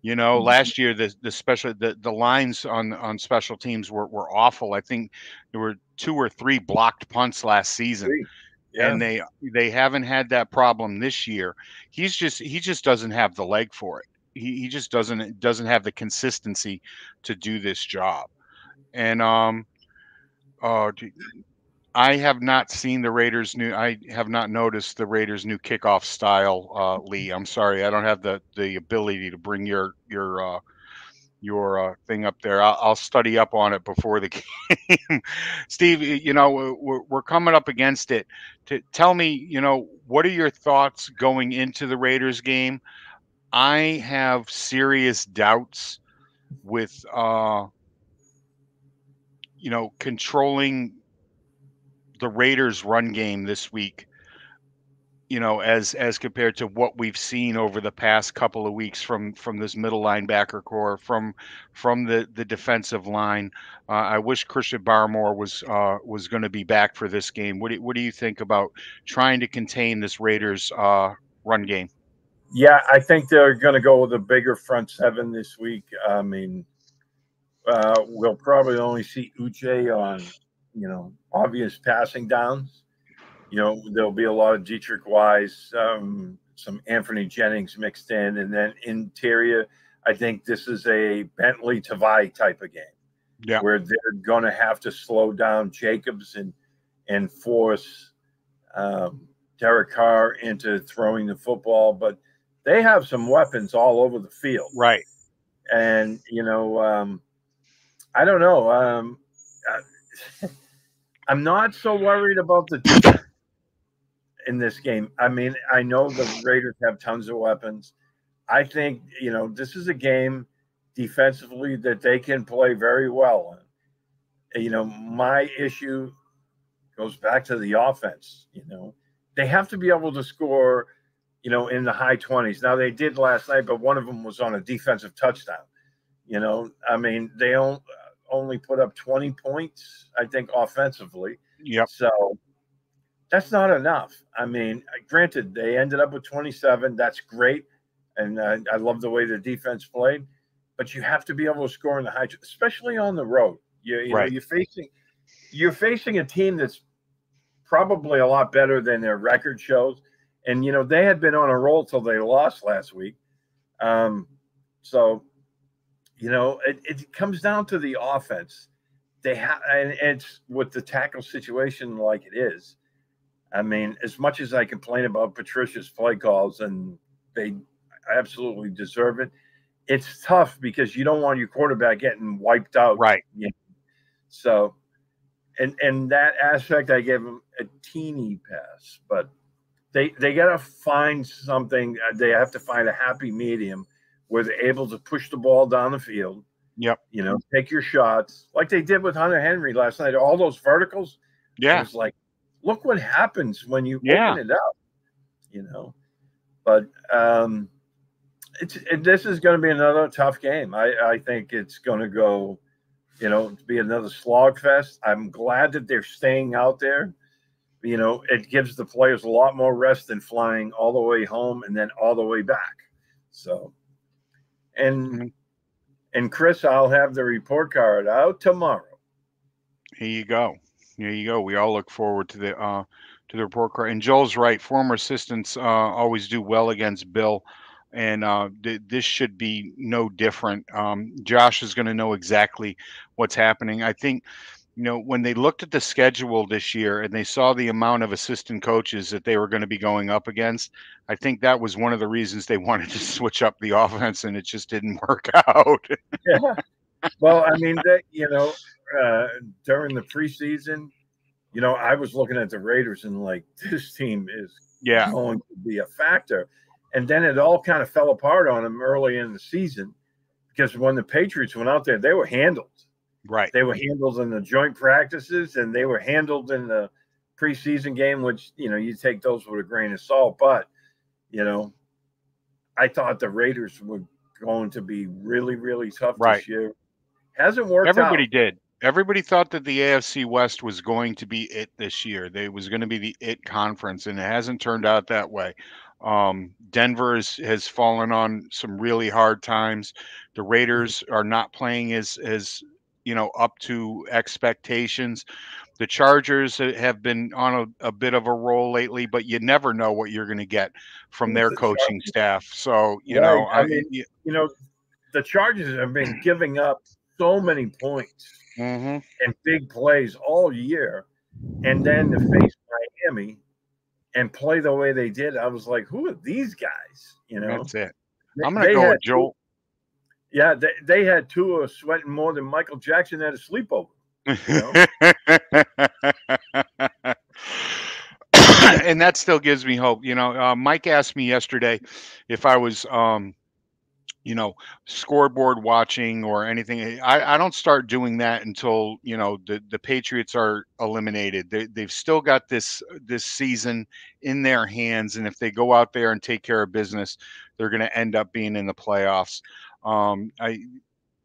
You know, last year the lines on special teams were awful. I think there were 2 or 3 blocked punts last season, Yeah. and they haven't had that problem this year. He just doesn't have the leg for it. He just doesn't have the consistency to do this job. And d- I have not seen the Raiders' new. I have not noticed the Raiders' new kickoff style, Lee. I'm sorry, I don't have the ability to bring your thing up there. I'll study up on it before the game. Steve, you know, we're coming up against it. Tell me, you know, what are your thoughts going into the Raiders game? I have serious doubts with, you know, controlling the Raiders' run game this week. You know, as compared to what we've seen over the past couple of weeks from this middle linebacker core, from the defensive line. I wish Christian Barmore was going to be back for this game. What do you think about trying to contain this Raiders run game? Yeah, I think they're going to go with a bigger front seven this week. I mean, we'll probably only see Uche on, you know, obvious passing downs. You know, there'll be a lot of Dietrich Wise, some Anthony Jennings mixed in, and then interior. I think this is a Bentley Tavai type of game, Yeah, where they're going to have to slow down Jacobs and force Derek Carr into throwing the football. But they have some weapons all over the field, right. and you know, I don't know. I'm not so worried about the defense in this game. I mean, I know the Raiders have tons of weapons. I think, you know, this is a game defensively that they can play very well in. You know, my issue goes back to the offense. You know, they have to be able to score, you know, in the high 20s. Now, they did last night, but one of them was on a defensive touchdown. You know, I mean, they only put up 20 points, I think, offensively. Yep. So that's not enough. I mean, granted, they ended up with 27. That's great. And I love the way the defense played. But you have to be able to score in the high, especially on the road. You know, Right. you're facing a team that's probably a lot better than their record shows. And, you know, they had been on a roll till they lost last week. So, you know, it comes down to the offense. They have, and it's with the tackle situation like it is. I mean, as much as I complain about Patricia's play calls, and they absolutely deserve it, it's tough because you don't want your quarterback getting wiped out. Right. You know? So, and that aspect, I give them a teeny pass, but they got to find something. They have to find a happy medium where they're able to push the ball down the field, Yep. You know, take your shots like they did with Hunter Henry last night. All those verticals. Yeah. It was like, look what happens when you Yeah. open it up. You know, but this is going to be another tough game. I think it's going to go, you know, be another slog fest. I'm glad that they're staying out there. You know, it gives the players a lot more rest than flying all the way home and then all the way back. So, and Chris, I'll have the report card out tomorrow. Here you go. Here you go. We all look forward to the report card. And Joel's right. Former assistants always do well against Bill, and this should be no different. Josh is going to know exactly what's happening. I think, you know, when they looked at the schedule this year and they saw the amount of assistant coaches that they were going to be going up against, I think that was one of the reasons they wanted to switch up the offense, and it just didn't work out. Yeah. Well, I mean, you know, during the preseason, you know, I was looking at the Raiders and like, this team is going to be a factor. And then it all kind of fell apart on them early in the season because when the Patriots went out there, they were handled. Right. They were handled in the joint practices and they were handled in the preseason game, which, you know, you take those with a grain of salt. But, you know, I thought the Raiders were going to be really, really tough this year. Hasn't worked out. Everybody did. Everybody thought that the AFC West was going to be it this year. They was going to be the it conference, and it hasn't turned out that way. Denver has fallen on some really hard times. The Raiders are not playing as you know, up to expectations. The Chargers have been on a bit of a roll lately, but you never know what you're going to get from their coaching staff. So, you know, I mean, you know, the Chargers have been giving up so many points and big plays all year, and then to face Miami and play the way they did, I was like, who are these guys? You know, that's it. I'm going to go with Joel. Yeah, they had Tua sweating more than Michael Jackson at a sleepover. You know? And that still gives me hope. You know, Mike asked me yesterday if I was, you know, scoreboard watching or anything. I don't start doing that until, you know, the Patriots are eliminated. They've still got this season in their hands, and if they go out there and take care of business, they're going to end up being in the playoffs.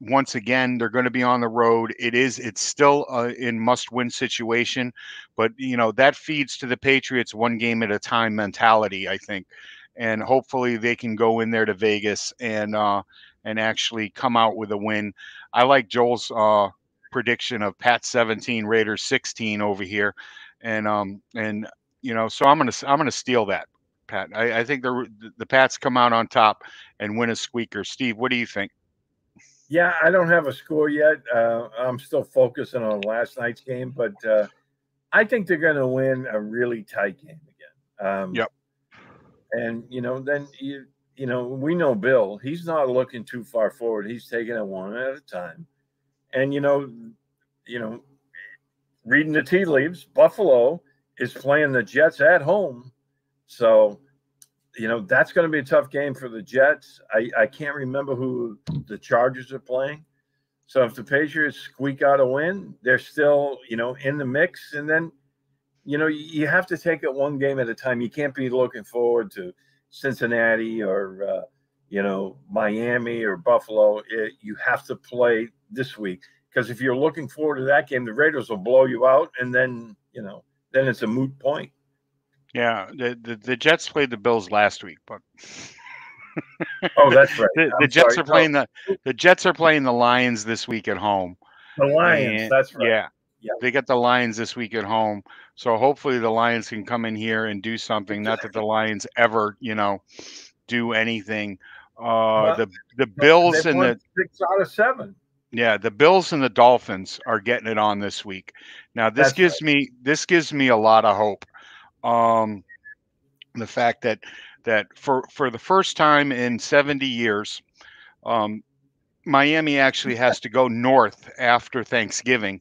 Once again, they're going to be on the road. It's still in must-win situation, but you know that feeds to the Patriots one game at a time mentality, I think, and hopefully they can go in there to Vegas and actually come out with a win. I like Joel's prediction of Pat 17, Raiders 16 over here, and you know, so I'm gonna steal that, Pat. I think the Pats come out on top and win a squeaker. Steve, what do you think? Yeah, I don't have a score yet. I'm still focusing on last night's game, but I think they're going to win a really tight game again. Yep. And you know, then you know, we know Bill. He's not looking too far forward. He's taking it one at a time. And you know, reading the tea leaves, Buffalo is playing the Jets at home, so. You know, that's going to be a tough game for the Jets. I can't remember who the Chargers are playing. So if the Patriots squeak out a win, they're still, you know, in the mix. And then, you know, you have to take it one game at a time. You can't be looking forward to Cincinnati or, you know, Miami or Buffalo. You have to play this week. Because if you're looking forward to that game, the Raiders will blow you out. And then, you know, then it's a moot point. Yeah, the Jets played the Bills last week, but oh, that's right. the Jets are playing the Jets are playing the Lions this week at home. The Lions, and, that's right. Yeah, they got the Lions this week at home. So hopefully the Lions can come in here and do something. Not that the Lions ever, you know, do anything. The Bills and the 6 out of 7. Yeah, the Bills and the Dolphins are getting it on this week. Now this gives me a lot of hope. The fact that for the first time in 70 years, Miami actually has to go north after Thanksgiving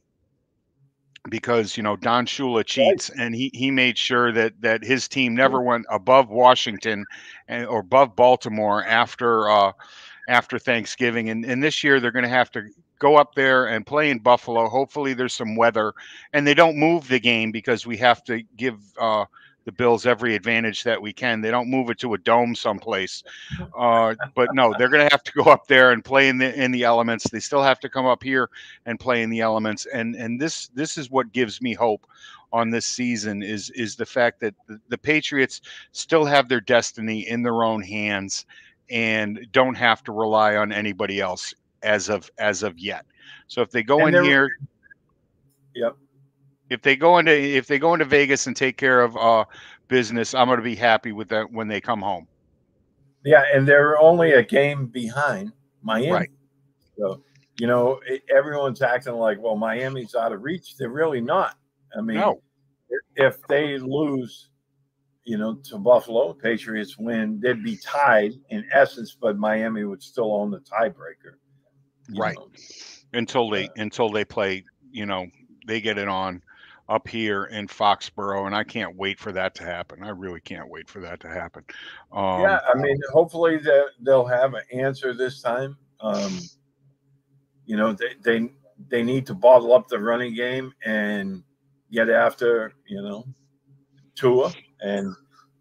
because, you know, Don Shula cheats, and he made sure that his team never went above Washington or above Baltimore after after Thanksgiving. And this year they're going to have to go up there and play in Buffalo. Hopefully there's some weather and they don't move the game, because we have to give the Bills every advantage that we can. They don't move it to a dome someplace. But no, they're going to have to go up there and play in the elements. They still have to come up here and play in the elements. And this is what gives me hope on this season is the fact that the Patriots still have their destiny in their own hands and don't have to rely on anybody else as of yet. So if they go in here, yep. If they go into Vegas and take care of business, I'm going to be happy with that when they come home. Yeah, and they're only a game behind Miami. Right. So, you know, everyone's acting like, well, Miami's out of reach. They're really not. I mean, no. If they lose, you know, to Buffalo, Patriots win, they'd be tied in essence, but Miami would still own the tiebreaker. Right. Know. Until they play, you know, they get it on up here in Foxborough, and I can't wait for that to happen. I really can't wait for that to happen. Yeah, I mean, hopefully they'll have an answer this time. You know, they need to bottle up the running game and get after, you know, Tua and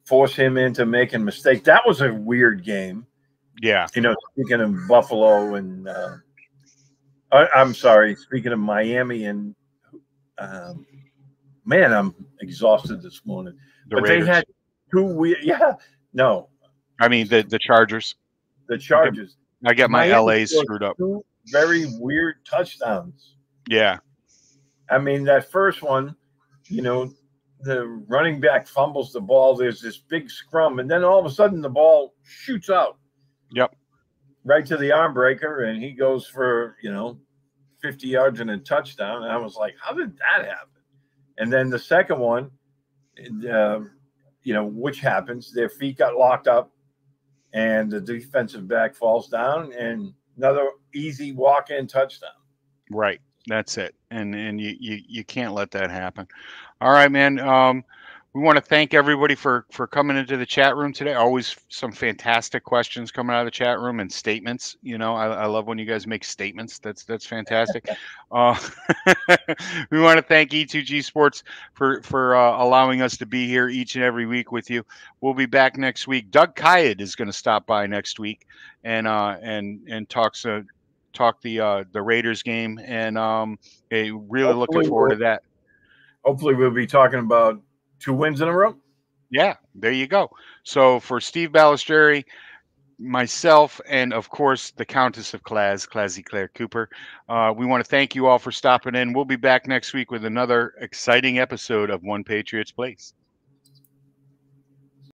force him into making mistakes. That was a weird game. Yeah. You know, speaking of Buffalo and I'm sorry, speaking of Miami and man, I'm exhausted this morning. But Raiders. They had two weird. Yeah, no. I mean the Chargers. The Chargers. I get my LA's screwed up. Two very weird touchdowns. Yeah. I mean, that first one, you know, the running back fumbles the ball. There's this big scrum, and then all of a sudden the ball shoots out. Yep. Right to the arm breaker, and he goes for, you know, 50 yards and a touchdown. And I was like, how did that happen? And then the second one, you know, which happens, their feet got locked up and the defensive back falls down and another easy walk-in touchdown. Right. That's it. And you can't let that happen. All right, man. We want to thank everybody for coming into the chat room today. Always some fantastic questions coming out of the chat room and statements. You know, I love when you guys make statements. That's fantastic. We want to thank E2G Sports for allowing us to be here each and every week with you. We'll be back next week. Doug Kayed is going to stop by next week and talk the Raiders game, and really looking forward to that. Hopefully, we'll be talking about 2 wins in a row. Yeah, there you go. So for Steve Balistreri, myself, and of course the Countess of Classy Claire Cooper, we want to thank you all for stopping in. We'll be back next week with another exciting episode of One Patriots Place.